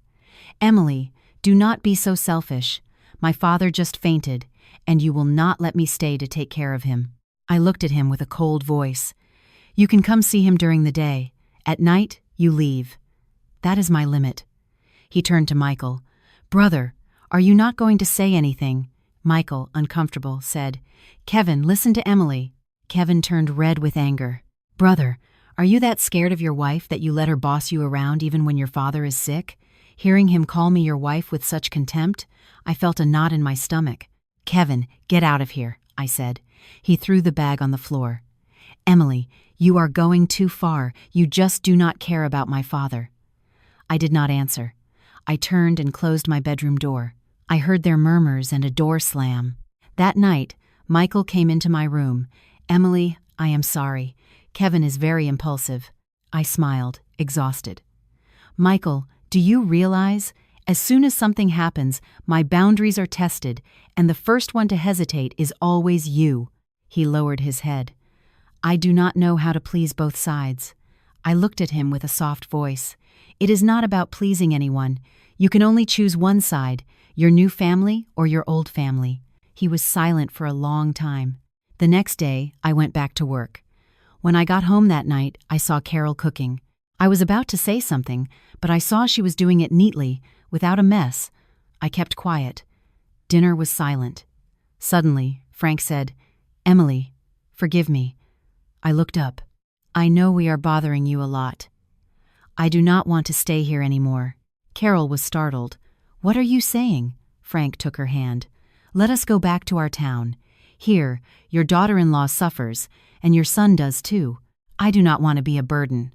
Emily, do not be so selfish. My father just fainted, and you will not let me stay to take care of him. I looked at him with a cold voice. You can come see him during the day. At night, you leave. That is my limit. He turned to Michael. Brother, are you not going to say anything? Michael, uncomfortable, said, Kevin, listen to Emily. Kevin turned red with anger. Brother, are you that scared of your wife that you let her boss you around even when your father is sick? Hearing him call me your wife with such contempt, I felt a knot in my stomach. Kevin, get out of here, I said. He threw the bag on the floor. Emily, you are going too far. You just do not care about my father. I did not answer. I turned and closed my bedroom door. I heard their murmurs and a door slam. That night, Michael came into my room. Emily, I am sorry. Kevin is very impulsive. I smiled, exhausted. Michael, do you realize? As soon as something happens, my boundaries are tested, and the first one to hesitate is always you. He lowered his head. I do not know how to please both sides. I looked at him with a soft voice. It is not about pleasing anyone. You can only choose one side, your new family or your old family. He was silent for a long time. The next day, I went back to work. When I got home that night, I saw Carol cooking. I was about to say something, but I saw she was doing it neatly, without a mess. I kept quiet. Dinner was silent. Suddenly, Frank said, Emily, forgive me. I looked up. I know we are bothering you a lot. I do not want to stay here anymore. Carol was startled. What are you saying? Frank took her hand. Let us go back to our town. Here, your daughter-in-law suffers, and your son does too. I do not want to be a burden.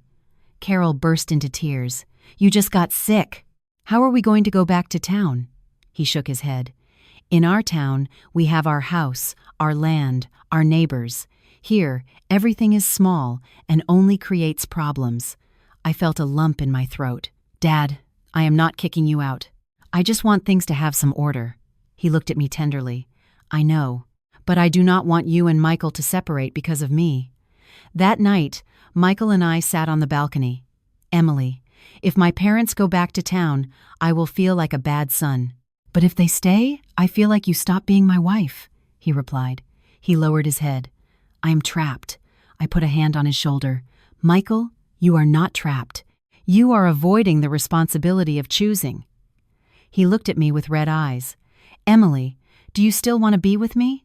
Carol burst into tears. You just got sick. How are we going to go back to town? He shook his head. In our town, we have our house, our land, our neighbors. Here, everything is small and only creates problems. I felt a lump in my throat. Dad, I am not kicking you out. I just want things to have some order. He looked at me tenderly. I know, but I do not want you and Michael to separate because of me. That night, Michael and I sat on the balcony. Emily, if my parents go back to town, I will feel like a bad son. But if they stay, I feel like you stop being my wife, he replied. He lowered his head. I am trapped. I put a hand on his shoulder. Michael, you are not trapped. You are avoiding the responsibility of choosing. He looked at me with red eyes. Emily, do you still want to be with me?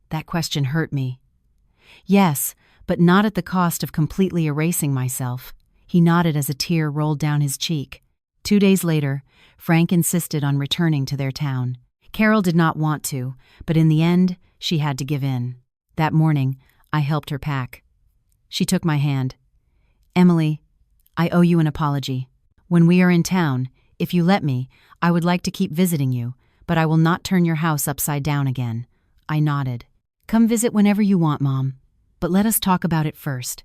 That question hurt me. Yes, but not at the cost of completely erasing myself. He nodded as a tear rolled down his cheek. 2 days later, Frank insisted on returning to their town. Carol did not want to, but in the end, she had to give in. That morning, I helped her pack. She took my hand. Emily, I owe you an apology. When we are in town, if you let me, I would like to keep visiting you, but I will not turn your house upside down again. I nodded. Come visit whenever you want, Mom. But let us talk about it first.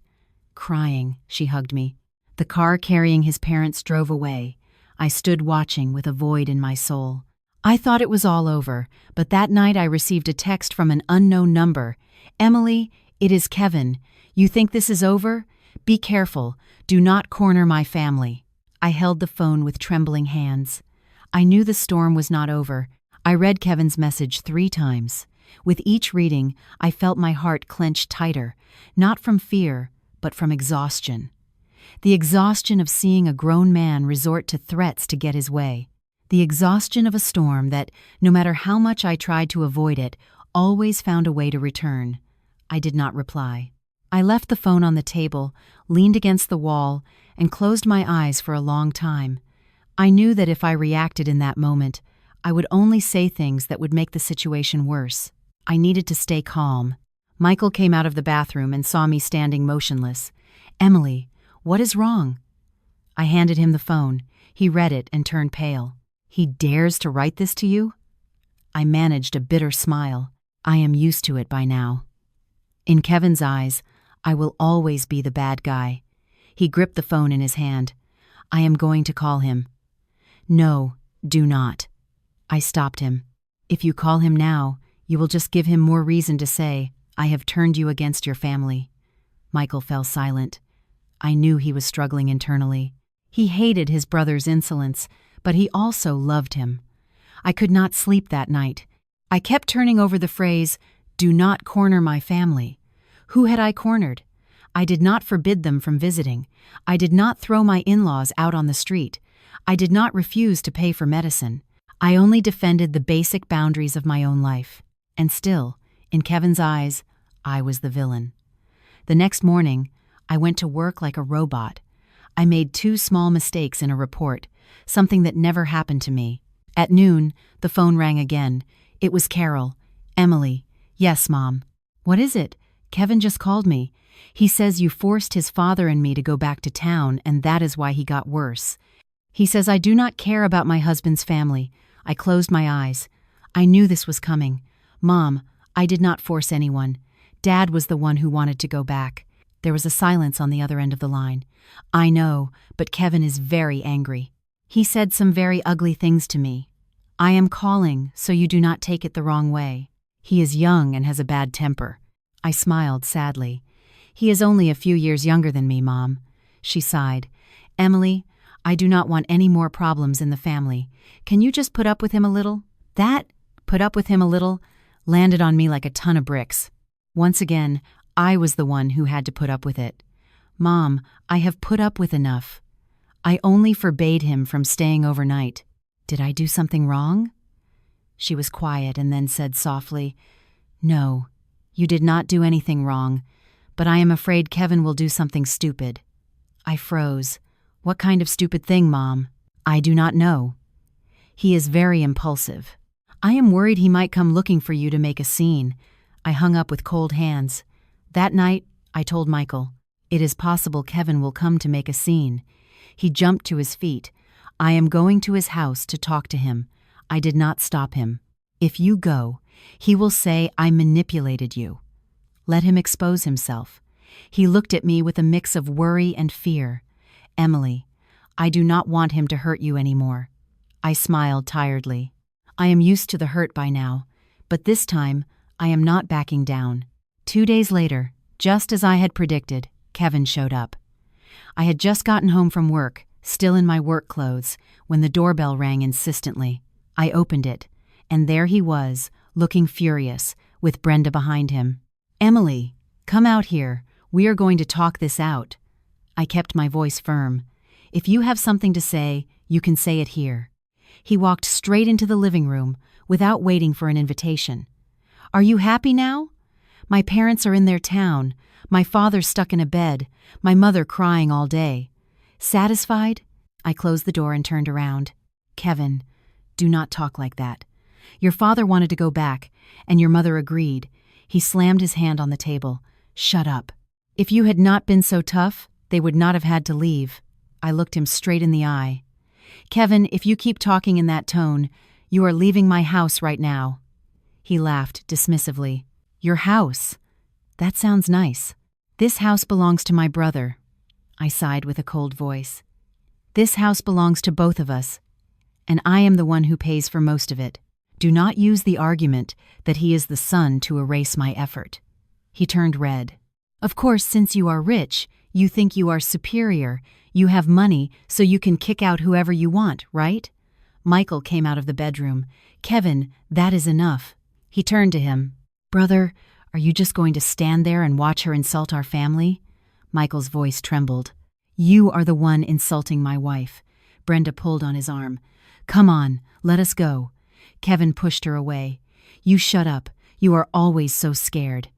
Crying, she hugged me. The car carrying his parents drove away. I stood watching with a void in my soul. I thought it was all over, but that night I received a text from an unknown number. Emily, it is Kevin. You think this is over? Be careful. Do not corner my family. I held the phone with trembling hands. I knew the storm was not over. I read Kevin's message 3 times. With each reading, I felt my heart clench tighter, not from fear, but from exhaustion. The exhaustion of seeing a grown man resort to threats to get his way. The exhaustion of a storm that, no matter how much I tried to avoid it, always found a way to return. I did not reply. I left the phone on the table, leaned against the wall, and closed my eyes for a long time. I knew that if I reacted in that moment, I would only say things that would make the situation worse. I needed to stay calm. Michael came out of the bathroom and saw me standing motionless. Emily, what is wrong? I handed him the phone. He read it and turned pale. He dares to write this to you? I managed a bitter smile. I am used to it by now. In Kevin's eyes, I will always be the bad guy. He gripped the phone in his hand. I am going to call him. No, do not. I stopped him. If you call him now, you will just give him more reason to say, I have turned you against your family. Michael fell silent. I knew he was struggling internally. He hated his brother's insolence, but he also loved him. I could not sleep that night. I kept turning over the phrase, do not corner my family, Who had I cornered? I did not forbid them from visiting. I did not throw my in-laws out on the street. I did not refuse to pay for medicine. I only defended the basic boundaries of my own life. And still, in Kevin's eyes, I was the villain. The next morning, I went to work like a robot. I made 2 small mistakes in a report, something that never happened to me. At noon, the phone rang again. It was Carol. Emily. Yes, Mom. What is it? Kevin just called me. He says you forced his father and me to go back to town, and that is why he got worse. He says I do not care about my husband's family. I closed my eyes. I knew this was coming. Mom, I did not force anyone. Dad was the one who wanted to go back. There was a silence on the other end of the line. I know, but Kevin is very angry. He said some very ugly things to me. I am calling, so you do not take it the wrong way. He is young and has a bad temper. I smiled sadly. He is only a few years younger than me, Mom. She sighed. Emily, I do not want any more problems in the family. Can you just put up with him a little? That, put up with him a little, landed on me like a ton of bricks. Once again, I was the one who had to put up with it. Mom, I have put up with enough. I only forbade him from staying overnight. Did I do something wrong? She was quiet and then said softly, No, you did not do anything wrong, but I am afraid Kevin will do something stupid. I froze. What kind of stupid thing, Mom? I do not know. He is very impulsive. I am worried he might come looking for you to make a scene. I hung up with cold hands. That night, I told Michael, it is possible Kevin will come to make a scene. He jumped to his feet. I am going to his house to talk to him. I did not stop him. If you go, he will say I manipulated you. Let him expose himself. He looked at me with a mix of worry and fear. Emily, I do not want him to hurt you anymore. I smiled tiredly. I am used to the hurt by now, but this time I am not backing down. 2 days later, just as I had predicted, Kevin showed up. I had just gotten home from work, still in my work clothes, when the doorbell rang insistently. I opened it, and there he was, looking furious, with Brenda behind him. Emily, come out here. We are going to talk this out. I kept my voice firm. If you have something to say, you can say it here. He walked straight into the living room, without waiting for an invitation. Are you happy now? My parents are in their town. My father stuck in a bed. My mother crying all day. Satisfied? I closed the door and turned around. Kevin, do not talk like that. Your father wanted to go back, and your mother agreed. He slammed his hand on the table. Shut up. If you had not been so tough, they would not have had to leave. I looked him straight in the eye. Kevin, if you keep talking in that tone, you are leaving my house right now. He laughed dismissively. Your house? That sounds nice. This house belongs to my brother. I sighed with a cold voice. This house belongs to both of us, and I am the one who pays for most of it. Do not use the argument that he is the son to erase my effort. He turned red. Of course, since you are rich, you think you are superior. You have money, so you can kick out whoever you want, right? Michael came out of the bedroom. Kevin, that is enough. He turned to him. Brother, are you just going to stand there and watch her insult our family? Michael's voice trembled. You are the one insulting my wife. Brenda pulled on his arm. Come on, let us go. Kevin pushed her away. You shut up. You are always so scared.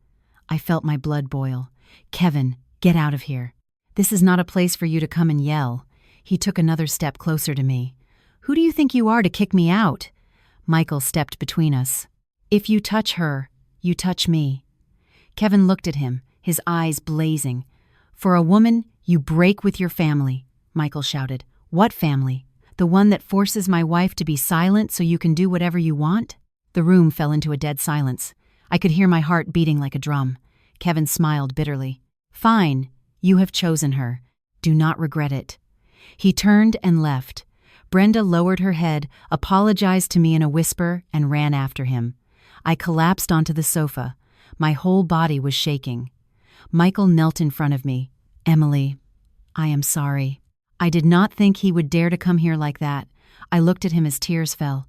I felt my blood boil. Kevin, get out of here. This is not a place for you to come and yell. He took another step closer to me. Who do you think you are to kick me out? Michael stepped between us. If you touch her, you touch me. Kevin looked at him, his eyes blazing. For a woman, you break with your family, Michael shouted. What family? The one that forces my wife to be silent so you can do whatever you want? The room fell into a dead silence. I could hear my heart beating like a drum. Kevin smiled bitterly. Fine, you have chosen her. Do not regret it. He turned and left. Brenda lowered her head, apologized to me in a whisper, and ran after him. I collapsed onto the sofa. My whole body was shaking. Michael knelt in front of me. Emily, I am sorry. I did not think he would dare to come here like that. I looked at him as tears fell.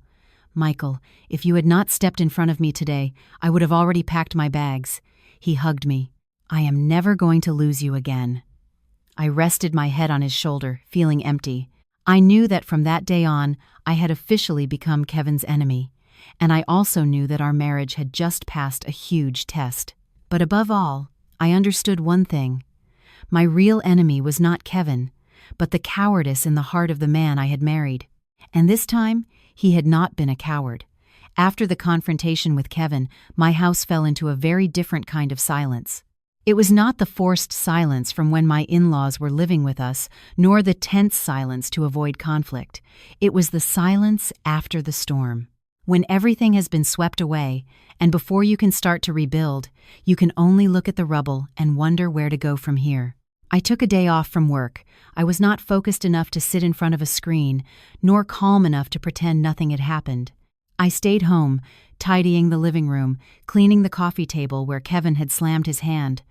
Michael, if you had not stepped in front of me today, I would have already packed my bags. He hugged me. I am never going to lose you again. I rested my head on his shoulder, feeling empty. I knew that from that day on, I had officially become Kevin's enemy, and I also knew that our marriage had just passed a huge test. But above all, I understood one thing. My real enemy was not Kevin, but the cowardice in the heart of the man I had married. And this time, he had not been a coward. After the confrontation with Kevin, my house fell into a very different kind of silence. It was not the forced silence from when my in-laws were living with us, nor the tense silence to avoid conflict. It was the silence after the storm. When everything has been swept away, and before you can start to rebuild, you can only look at the rubble and wonder where to go from here. I took a day off from work. I was not focused enough to sit in front of a screen, nor calm enough to pretend nothing had happened. I stayed home, tidying the living room, cleaning the coffee table where Kevin had slammed his hand.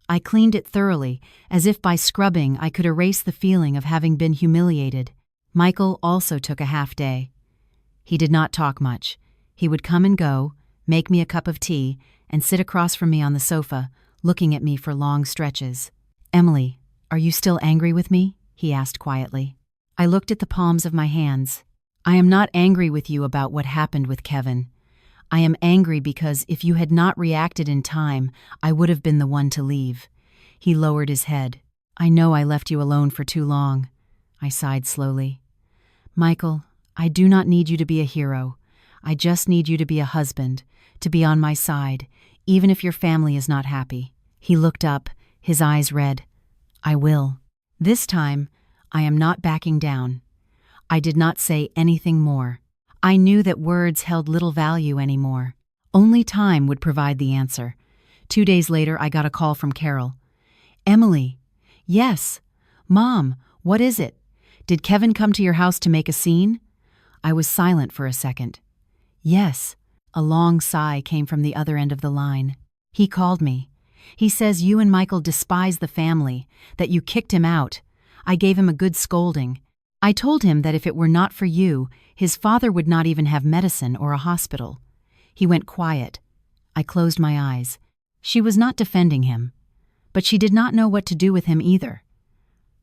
I cleaned it thoroughly, as if by scrubbing I could erase the feeling of having been humiliated. Michael also took a half day. He did not talk much. He would come and go, make me a cup of tea, and sit across from me on the sofa, looking at me for long stretches. "Emily, are you still angry with me?" he asked quietly. I looked at the palms of my hands. "I am not angry with you about what happened with Kevin. I am angry because if you had not reacted in time, I would have been the one to leave." He lowered his head. "I know I left you alone for too long." I sighed slowly. "Michael, I do not need you to be a hero. I just need you to be a husband, to be on my side, even if your family is not happy." He looked up, his eyes red. "I will. This time, I am not backing down." I did not say anything more. I knew that words held little value anymore. Only time would provide the answer. 2 days later, I got a call from Carol. "Emily." "Yes." "Mom, what is it? Did Kevin come to your house to make a scene?" I was silent for a second. "Yes." A long sigh came from the other end of the line. "He called me. He says you and Michael despise the family, that you kicked him out. I gave him a good scolding. I told him that if it were not for you, his father would not even have medicine or a hospital." He went quiet. I closed my eyes. She was not defending him, but she did not know what to do with him either.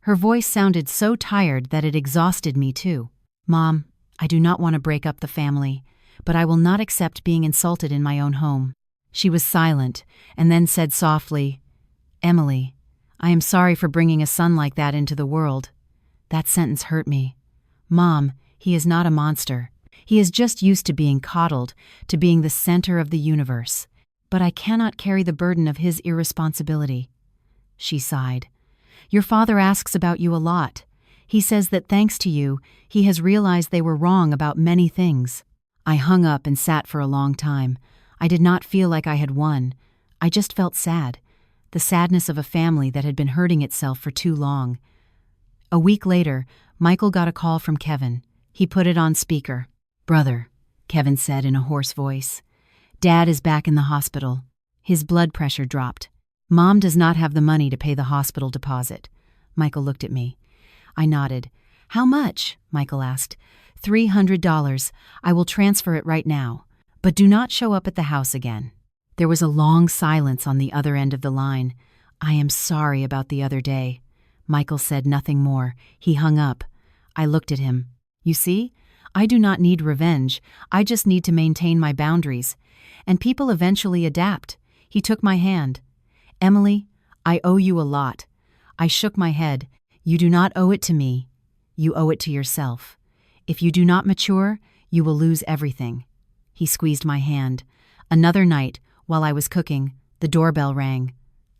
Her voice sounded so tired that it exhausted me too. "Mom, I do not want to break up the family, but I will not accept being insulted in my own home." She was silent, and then said softly, "Emily, I am sorry for bringing a son like that into the world." That sentence hurt me. "Mom, he is not a monster. He is just used to being coddled, to being the center of the universe. But I cannot carry the burden of his irresponsibility." She sighed. "Your father asks about you a lot. He says that thanks to you, he has realized they were wrong about many things." I hung up and sat for a long time. I did not feel like I had won. I just felt sad. The sadness of a family that had been hurting itself for too long. A week later, Michael got a call from Kevin. He put it on speaker. "Brother," Kevin said in a hoarse voice. "Dad is back in the hospital." His blood pressure dropped. "Mom does not have the money to pay the hospital deposit." Michael looked at me. I nodded. "How much?" Michael asked. $300. I will transfer it right now. But do not show up at the house again." There was a long silence on the other end of the line. "I am sorry about the other day." Michael said nothing more. He hung up. I looked at him. "You see, I do not need revenge. I just need to maintain my boundaries. And people eventually adapt." He took my hand. "Emily, I owe you a lot." I shook my head. "You do not owe it to me. You owe it to yourself. If you do not mature, you will lose everything." He squeezed my hand. Another night, while I was cooking, the doorbell rang.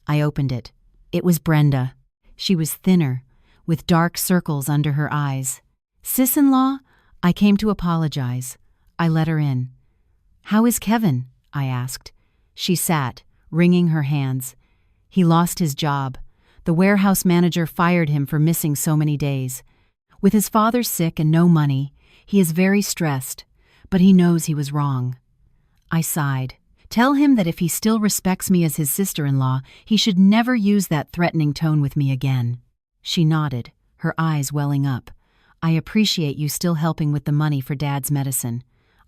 I opened it. It was Brenda. She was thinner, with dark circles under her eyes. "Sis-in-law?" I came to apologize. I let her in. "How is Kevin?" I asked. She sat, wringing her hands. "He lost his job. The warehouse manager fired him for missing so many days. With his father sick and no money, he is very stressed, but he knows he was wrong." I sighed. "Tell him that if he still respects me as his sister-in-law, he should never use that threatening tone with me again." She nodded, her eyes welling up. "I appreciate you still helping with the money for Dad's medicine."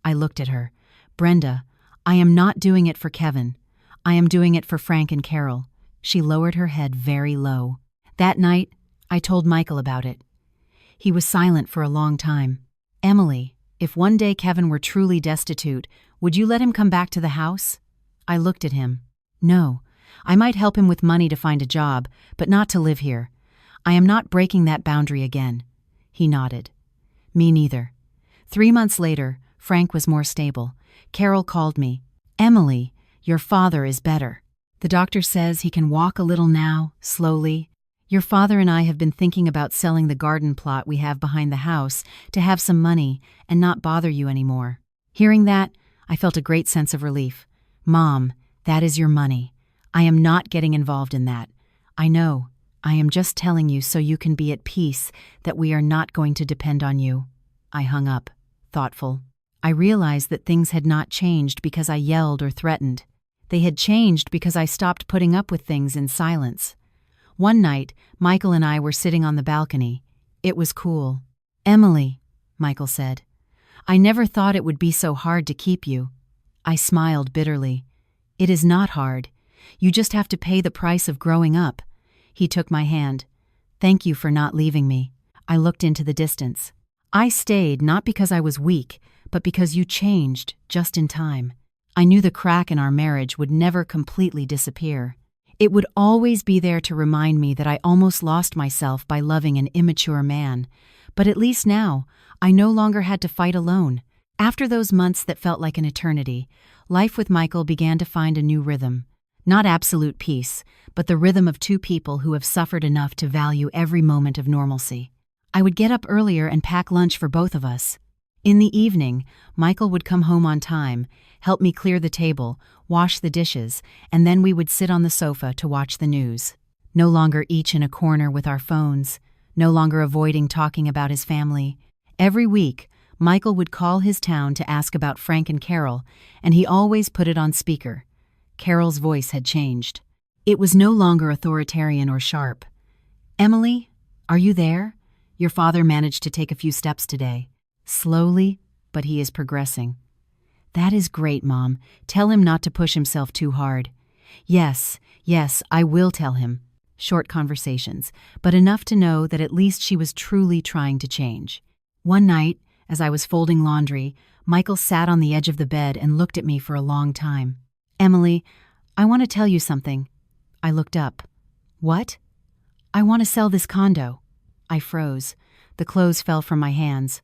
I looked at her. "Brenda, I am not doing it for Kevin. I am doing it for Frank and Carol. She lowered her head very low. That night, I told Michael about it. He was silent for a long time. Emily, if one day Kevin were truly destitute, would you let him come back to the house? I looked at him. No, I might help him with money to find a job, but not to live here. I am not breaking that boundary again. He nodded. Me neither. 3 months later, Frank was more stable. Carol called me. Emily, your father is better. The doctor says he can walk a little now, slowly. Your father and I have been thinking about selling the garden plot we have behind the house to have some money and not bother you anymore. Hearing that, I felt a great sense of relief. Mom, that is your money. I am not getting involved in that. I know. I am just telling you so you can be at peace that we are not going to depend on you. I hung up, thoughtful. I realized that things had not changed because I yelled or threatened. They had changed because I stopped putting up with things in silence. One night, Michael and I were sitting on the balcony. It was cool. Emily, Michael said, I never thought it would be so hard to keep you. I smiled bitterly. It is not hard. You just have to pay the price of growing up. He took my hand. Thank you for not leaving me. I looked into the distance. I stayed not because I was weak, but because you changed just in time. I knew the crack in our marriage would never completely disappear. It would always be there to remind me that I almost lost myself by loving an immature man. But at least now, I no longer had to fight alone. After those months that felt like an eternity, life with Michael began to find a new rhythm. Not absolute peace, but the rhythm of two people who have suffered enough to value every moment of normalcy. I would get up earlier and pack lunch for both of us. In the evening, Michael would come home on time, help me clear the table, wash the dishes, and then we would sit on the sofa to watch the news. No longer each in a corner with our phones, no longer avoiding talking about his family. Every week, Michael would call his town to ask about Frank and Carol, and he always put it on speaker. Carol's voice had changed. It was no longer authoritarian or sharp. Emily, are you there? Your father managed to take a few steps today. Slowly, but he is progressing. That is great, Mom. Tell him not to push himself too hard. Yes, I will tell him. Short conversations, but enough to know that at least she was truly trying to change. One night, as I was folding laundry, Michael sat on the edge of the bed and looked at me for a long time. Emily, I want to tell you something. I looked up. What? I want to sell this condo. I froze. The clothes fell from my hands.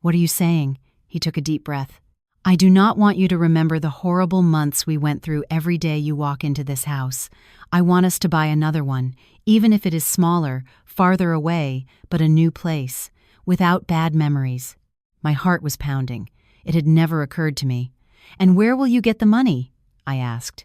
What are you saying? He took a deep breath. I do not want you to remember the horrible months we went through every day you walk into this house. I want us to buy another one, even if it is smaller, farther away, but a new place, without bad memories. My heart was pounding. It had never occurred to me. And where will you get the money? I asked.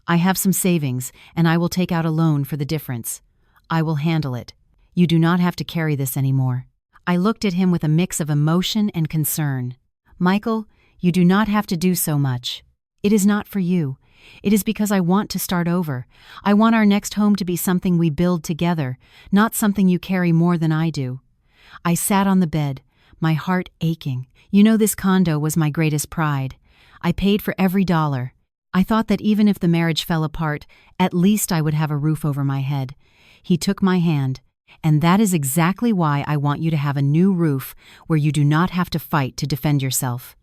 I have some savings, and I will take out a loan for the difference. I will handle it. You do not have to carry this anymore. I looked at him with a mix of emotion and concern. Michael, you do not have to do so much. It is not for you. It is because I want to start over. I want our next home to be something we build together, not something you carry more than I do. I sat on the bed, my heart aching. You know, this condo was my greatest pride. I paid for every dollar. I thought that even if the marriage fell apart, at least I would have a roof over my head. He took my hand. And that is exactly why I want you to have a new roof where you do not have to fight to defend yourself.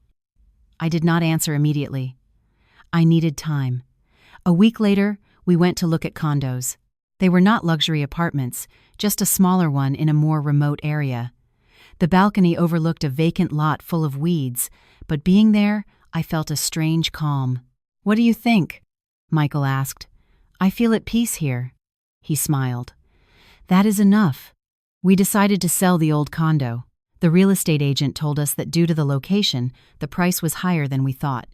I did not answer immediately. I needed time. A week later, we went to look at condos. They were not luxury apartments, just a smaller one in a more remote area. The balcony overlooked a vacant lot full of weeds, but being there, I felt a strange calm. What do you think? Michael asked. I feel at peace here. He smiled. That is enough. We decided to sell the old condo. The real estate agent told us that due to the location, the price was higher than we thought.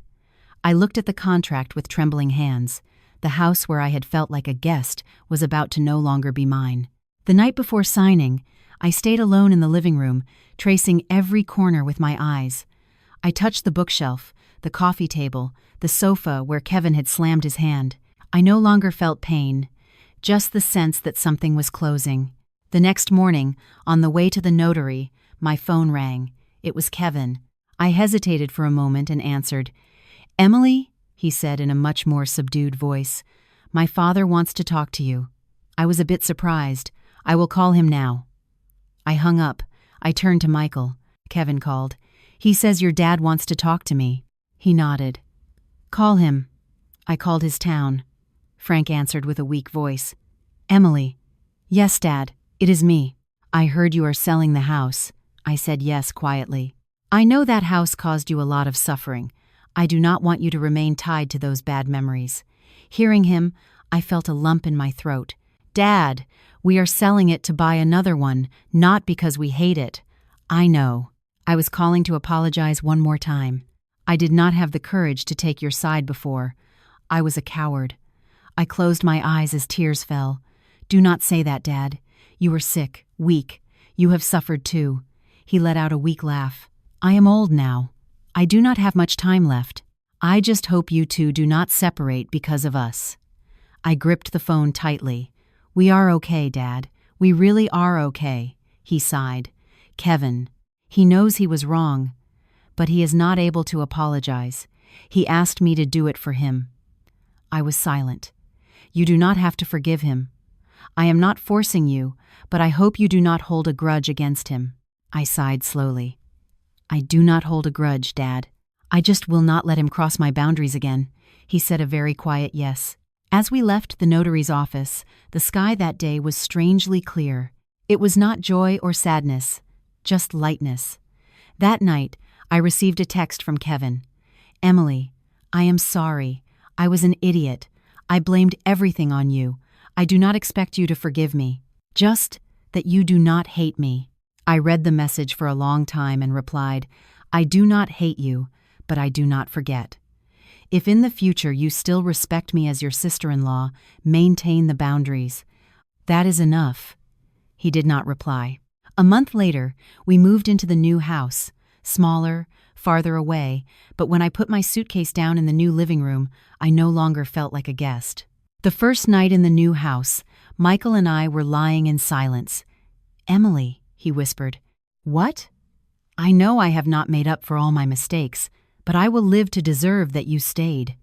I looked at the contract with trembling hands. The house where I had felt like a guest was about to no longer be mine. The night before signing, I stayed alone in the living room, tracing every corner with my eyes. I touched the bookshelf, the coffee table, the sofa where Kevin had slammed his hand. I no longer felt pain, just the sense that something was closing. The next morning, on the way to the notary, my phone rang. It was Kevin. I hesitated for a moment and answered. Emily, he said in a much more subdued voice. My father wants to talk to you. I was a bit surprised. I will call him now. I hung up. I turned to Michael. Kevin called. He says your dad wants to talk to me. He nodded. Call him. I called his town. Frank answered with a weak voice. Emily. Yes, Dad. It is me. I heard you are selling the house. I said yes quietly. I know that house caused you a lot of suffering. I do not want you to remain tied to those bad memories. Hearing him, I felt a lump in my throat. Dad, we are selling it to buy another one, not because we hate it. I know. I was calling to apologize one more time. I did not have the courage to take your side before. I was a coward. I closed my eyes as tears fell. Do not say that, Dad. You were sick, weak. You have suffered too. He let out a weak laugh. I am old now. I do not have much time left. I just hope you two do not separate because of us. I gripped the phone tightly. We are okay, Dad. We really are okay, he sighed. Kevin. He knows he was wrong, but he is not able to apologize. He asked me to do it for him. I was silent. You do not have to forgive him. I am not forcing you, but I hope you do not hold a grudge against him. I sighed slowly. I do not hold a grudge, Dad. I just will not let him cross my boundaries again. He said a very quiet yes. As we left the notary's office, the sky that day was strangely clear. It was not joy or sadness, just lightness. That night, I received a text from Kevin. Emily, I am sorry. I was an idiot. I blamed everything on you. I do not expect you to forgive me. Just that you do not hate me. I read the message for a long time and replied, I do not hate you, but I do not forget. If in the future you still respect me as your sister-in-law, maintain the boundaries. That is enough. He did not reply. A month later, we moved into the new house, smaller, farther away, but when I put my suitcase down in the new living room, I no longer felt like a guest. The first night in the new house, Michael and I were lying in silence. Emily, he whispered. What? I know I have not made up for all my mistakes, but I will live to deserve that you stayed.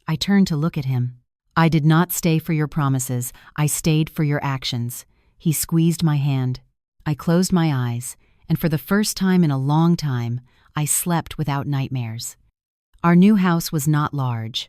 I turned to look at him. I did not stay for your promises. I stayed for your actions. He squeezed my hand. I closed my eyes, and for the first time in a long time, I slept without nightmares. Our new house was not large.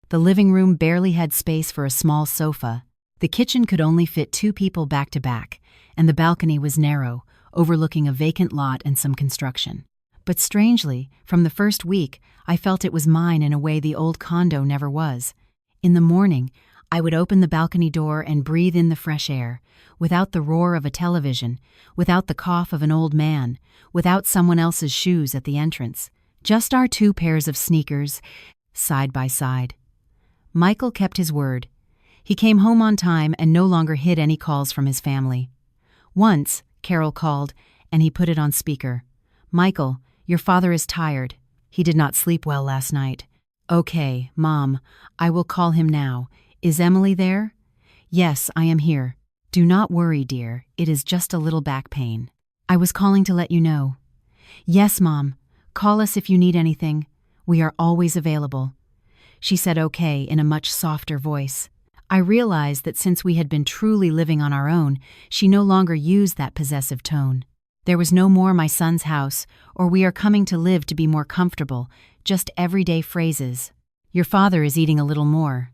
The living room barely had space for a small sofa. The kitchen could only fit 2 people back to back, and the balcony was narrow, overlooking a vacant lot and some construction. But strangely, from the first week, I felt it was mine in a way the old condo never was. In the morning, I would open the balcony door and breathe in the fresh air, without the roar of a television, without the cough of an old man, without someone else's shoes at the entrance. Just our 2 pairs of sneakers, side by side. Michael kept his word. He came home on time and no longer hid any calls from his family. Once, Carol called, and he put it on speaker. Michael, your father is tired. He did not sleep well last night. Okay, Mom, I will call him now. Is Emily there? Yes, I am here. Do not worry, dear. It is just a little back pain. I was calling to let you know. Yes, Mom. Call us if you need anything. We are always available. She said okay in a much softer voice. I realized that since we had been truly living on our own, she no longer used that possessive tone. There was no more my son's house, or we are coming to live to be more comfortable, just everyday phrases. Your father is eating a little more.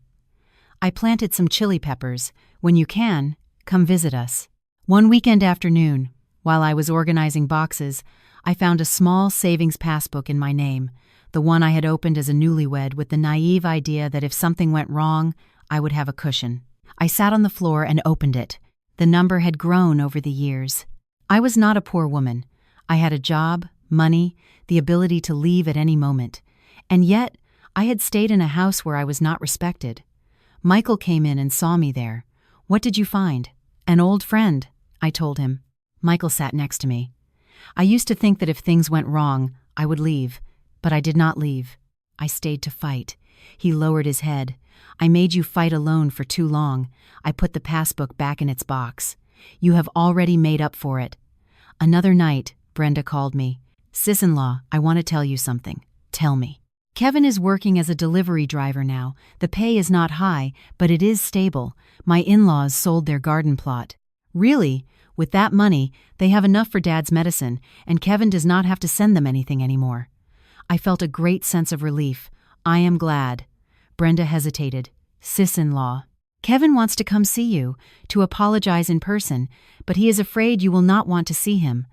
I planted some chili peppers. When you can, come visit us. One weekend afternoon, while I was organizing boxes, I found a small savings passbook in my name, the one I had opened as a newlywed with the naive idea that if something went wrong, I would have a cushion. I sat on the floor and opened it. The number had grown over the years. I was not a poor woman. I had a job, money, the ability to leave at any moment. And yet, I had stayed in a house where I was not respected. Michael came in and saw me there. What did you find? An old friend, I told him. Michael sat next to me. I used to think that if things went wrong, I would leave. But I did not leave. I stayed to fight. He lowered his head. I made you fight alone for too long. I put the passbook back in its box. You have already made up for it. Another night, Brenda called me. Sis-in-law, I want to tell you something. Tell me. Kevin is working as a delivery driver now. The pay is not high, but it is stable. My in-laws sold their garden plot. Really? With that money, they have enough for Dad's medicine, and Kevin does not have to send them anything anymore. I felt a great sense of relief. I am glad. Brenda hesitated. Sis-in-law. Kevin wants to come see you, to apologize in person, but he is afraid you will not want to see him.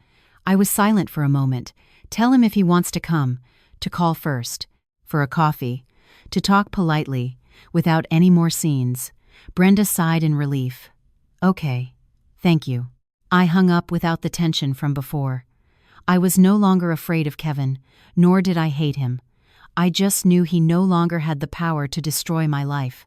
I was silent for a moment. Tell him if he wants to come, to call first, for a coffee, to talk politely, without any more scenes. Brenda sighed in relief. Okay. Thank you. I hung up without the tension from before. I was no longer afraid of Kevin, nor did I hate him. I just knew he no longer had the power to destroy my life.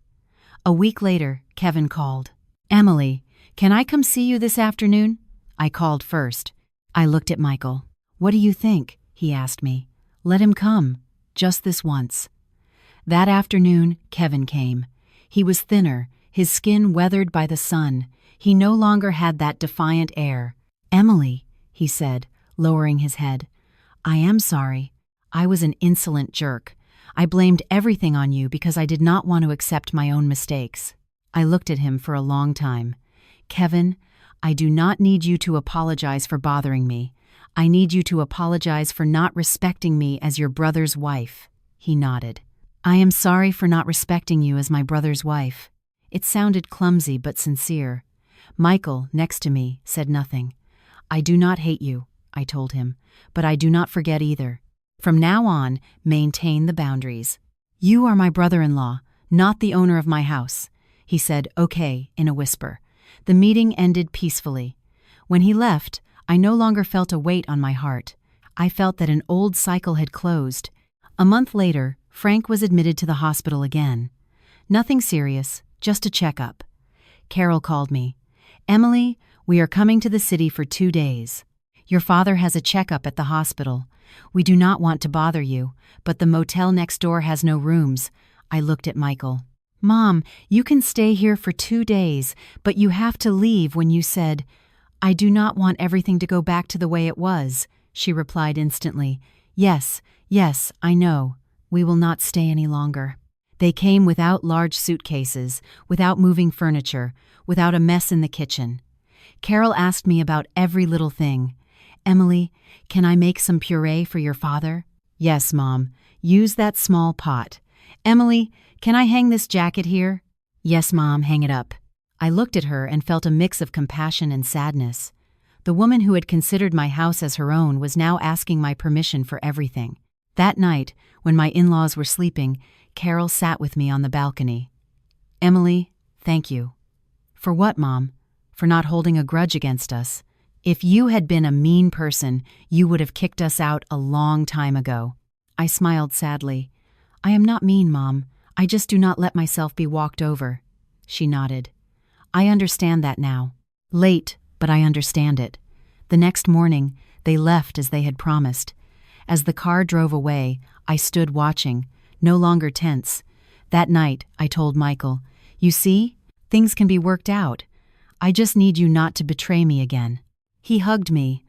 A week later, Kevin called. Emily, can I come see you this afternoon? I called first. I looked at Michael. What do you think? He asked me. Let him come. Just this once. That afternoon, Kevin came. He was thinner, his skin weathered by the sun. He no longer had that defiant air. Emily, he said, lowering his head. I am sorry. I was an insolent jerk. I blamed everything on you because I did not want to accept my own mistakes. I looked at him for a long time. Kevin, I do not need you to apologize for bothering me. I need you to apologize for not respecting me as your brother's wife. He nodded. I am sorry for not respecting you as my brother's wife. It sounded clumsy but sincere. Michael, next to me, said nothing. I do not hate you, I told him, but I do not forget either. From now on, maintain the boundaries. You are my brother-in-law, not the owner of my house. He said, okay, in a whisper. The meeting ended peacefully. When he left, I no longer felt a weight on my heart. I felt that an old cycle had closed. A month later, Frank was admitted to the hospital again. Nothing serious, just a checkup. Carol called me. Emily, we are coming to the city for 2 days. Your father has a checkup at the hospital. We do not want to bother you, but the motel next door has no rooms. I looked at Michael. Mom, you can stay here for 2 days, but you have to leave when you said, I do not want everything to go back to the way it was, she replied instantly. Yes, I know. We will not stay any longer. They came without large suitcases, without moving furniture, without a mess in the kitchen. Carol asked me about every little thing. Emily, can I make some puree for your father? Yes, Mom. Use that small pot. Emily, can I hang this jacket here? Yes, Mom, hang it up. I looked at her and felt a mix of compassion and sadness. The woman who had considered my house as her own was now asking my permission for everything. That night, when my in-laws were sleeping, Carol sat with me on the balcony. Emily, thank you. For what, Mom? For not holding a grudge against us. If you had been a mean person, you would have kicked us out a long time ago. I smiled sadly. I am not mean, Mom. I just do not let myself be walked over. She nodded. I understand that now. Late, but I understand it. The next morning, they left as they had promised. As the car drove away, I stood watching, no longer tense. That night, I told Michael, you see, things can be worked out. I just need you not to betray me again. He hugged me.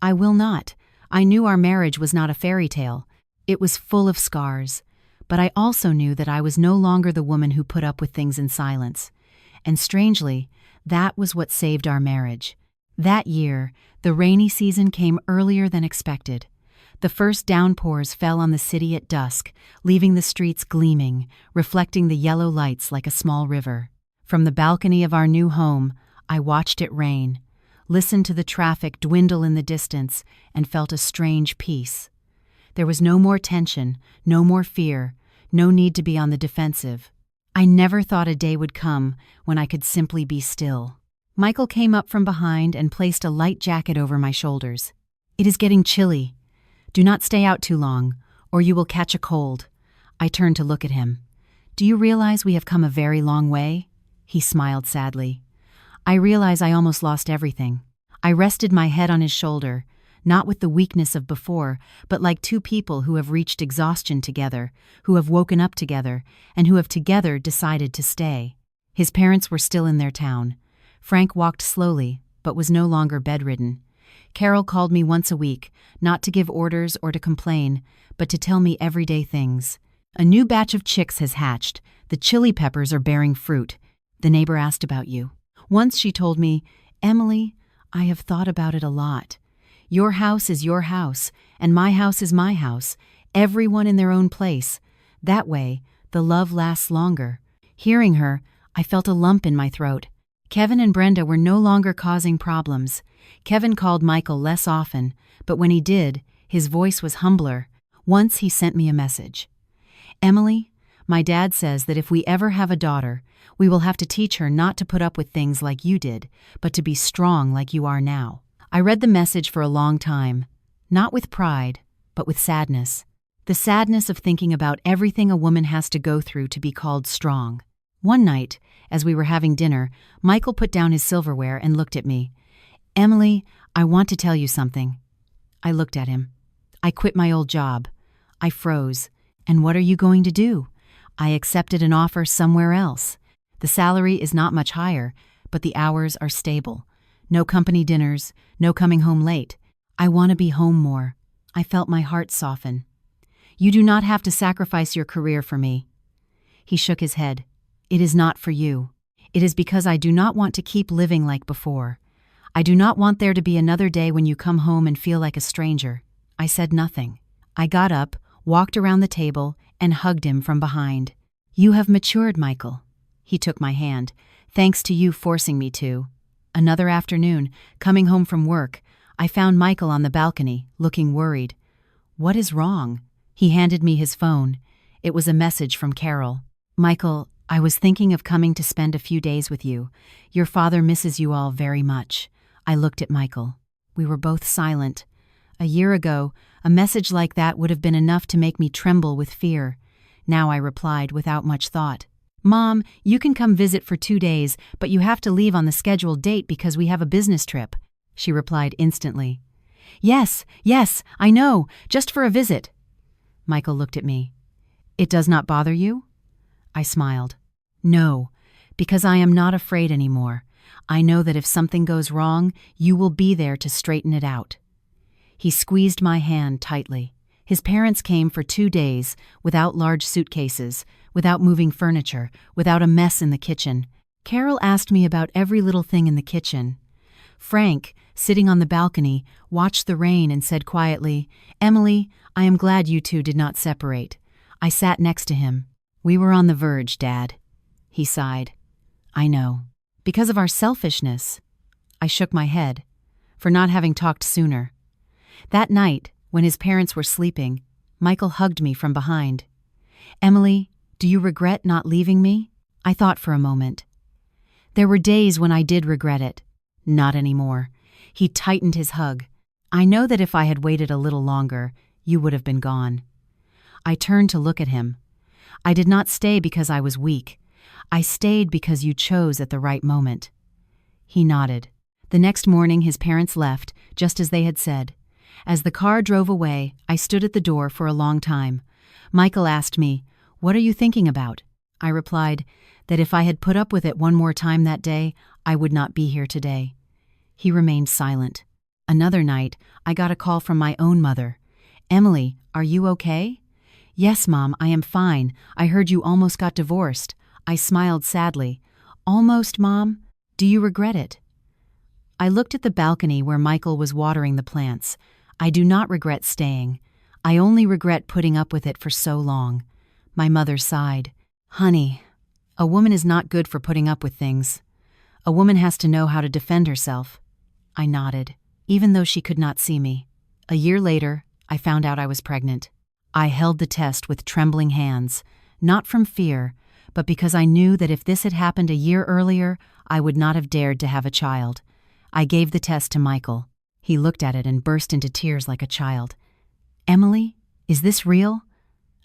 I will not. I knew our marriage was not a fairy tale. It was full of scars. But I also knew that I was no longer the woman who put up with things in silence. And strangely, that was what saved our marriage. That year, the rainy season came earlier than expected. The first downpours fell on the city at dusk, leaving the streets gleaming, reflecting the yellow lights like a small river. From the balcony of our new home, I watched it rain, listened to the traffic dwindle in the distance, and felt a strange peace. There was no more tension, no more fear, no need to be on the defensive. I never thought a day would come when I could simply be still. Michael came up from behind and placed a light jacket over my shoulders. It is getting chilly. Do not stay out too long, or you will catch a cold. I turned to look at him. Do you realize we have come a very long way? He smiled sadly. I realize I almost lost everything. I rested my head on his shoulder, not with the weakness of before, but like two people who have reached exhaustion together, who have woken up together, and who have together decided to stay. His parents were still in their town. Frank walked slowly, but was no longer bedridden. Carol called me once a week, not to give orders or to complain, but to tell me everyday things. A new batch of chicks has hatched. The chili peppers are bearing fruit. The neighbor asked about you. Once she told me, Emily, I have thought about it a lot. Your house is your house, and my house is my house, everyone in their own place. That way, the love lasts longer. Hearing her, I felt a lump in my throat. Kevin and Brenda were no longer causing problems. Kevin called Michael less often, but when he did, his voice was humbler. Once he sent me a message. Emily, my dad says that if we ever have a daughter, we will have to teach her not to put up with things like you did, but to be strong like you are now. I read the message for a long time, not with pride, but with sadness. The sadness of thinking about everything a woman has to go through to be called strong. One night, as we were having dinner, Michael put down his silverware and looked at me. Emily, I want to tell you something. I looked at him. I quit my old job. I froze. And what are you going to do? I accepted an offer somewhere else. The salary is not much higher, but the hours are stable. No company dinners, no coming home late. I want to be home more. I felt my heart soften. You do not have to sacrifice your career for me. He shook his head. It is not for you. It is because I do not want to keep living like before. I do not want there to be another day when you come home and feel like a stranger. I said nothing. I got up, walked around the table, and hugged him from behind. You have matured, Michael. He took my hand, thanks to you forcing me to. Another afternoon, coming home from work, I found Michael on the balcony, looking worried. What is wrong? He handed me his phone. It was a message from Carol. Michael, I was thinking of coming to spend a few days with you. Your father misses you all very much. I looked at Michael. We were both silent. A year ago, a message like that would have been enough to make me tremble with fear. Now I replied without much thought. Mom, you can come visit for 2 days, but you have to leave on the scheduled date because we have a business trip. She replied instantly. Yes, I know, just for a visit. Michael looked at me. It does not bother you? I smiled. No, because I am not afraid anymore. I know that if something goes wrong, you will be there to straighten it out. He squeezed my hand tightly. His parents came for 2 days, without large suitcases, without moving furniture, without a mess in the kitchen. Carol asked me about every little thing in the kitchen. Frank, sitting on the balcony, watched the rain and said quietly, Emily, I am glad you two did not separate. I sat next to him. We were on the verge, Dad. He sighed. I know. Because of our selfishness. I shook my head. For not having talked sooner. That night, when his parents were sleeping, Michael hugged me from behind. Emily, do you regret not leaving me? I thought for a moment. There were days when I did regret it. Not anymore. He tightened his hug. I know that if I had waited a little longer, you would have been gone. I turned to look at him. I did not stay because I was weak. I stayed because you chose at the right moment. He nodded. The next morning his parents left, just as they had said. As the car drove away, I stood at the door for a long time. Michael asked me, What are you thinking about? I replied that if I had put up with it one more time that day, I would not be here today. He remained silent. Another night, I got a call from my own mother. Emily, are you okay? Yes, Mom, I am fine. I heard you almost got divorced. I smiled sadly. Almost, Mom? Do you regret it? I looked at the balcony where Michael was watering the plants. I do not regret staying. I only regret putting up with it for so long. My mother sighed. Honey, a woman is not good for putting up with things. A woman has to know how to defend herself. I nodded, even though she could not see me. A year later, I found out I was pregnant. I held the test with trembling hands, not from fear, but because I knew that if this had happened a year earlier, I would not have dared to have a child. I gave the test to Michael. He looked at it and burst into tears like a child. Emily, is this real?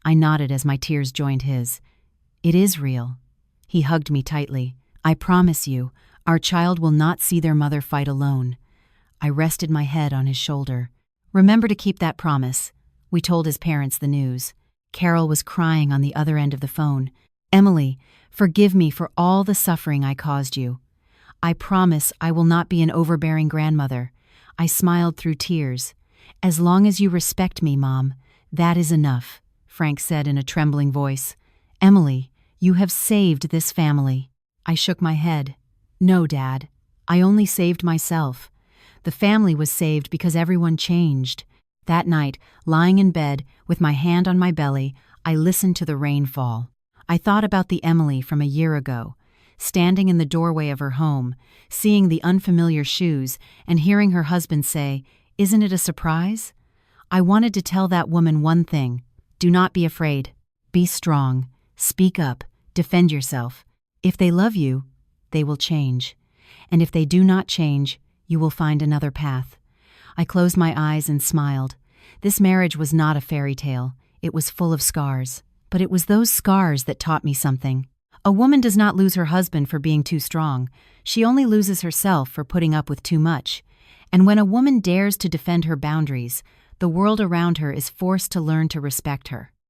I nodded as my tears joined his. It is real. He hugged me tightly. I promise you, our child will not see their mother fight alone. I rested my head on his shoulder. Remember to keep that promise. We told his parents the news. Carol was crying on the other end of the phone. Emily, forgive me for all the suffering I caused you. I promise I will not be an overbearing grandmother. I smiled through tears. As long as you respect me, Mom, that is enough. Frank said in a trembling voice. "Emily, you have saved this family." I shook my head. "No, Dad. I only saved myself. The family was saved because everyone changed." That night, lying in bed, with my hand on my belly, I listened to the rain fall. I thought about the Emily from a year ago, standing in the doorway of her home, seeing the unfamiliar shoes, and hearing her husband say, "Isn't it a surprise?" I wanted to tell that woman one thing: do not be afraid. Be strong. Speak up. Defend yourself. If they love you, they will change. And if they do not change, you will find another path. I closed my eyes and smiled. This marriage was not a fairy tale. It was full of scars. But it was those scars that taught me something. A woman does not lose her husband for being too strong. She only loses herself for putting up with too much. And when a woman dares to defend her boundaries, the world around her is forced to learn to respect her.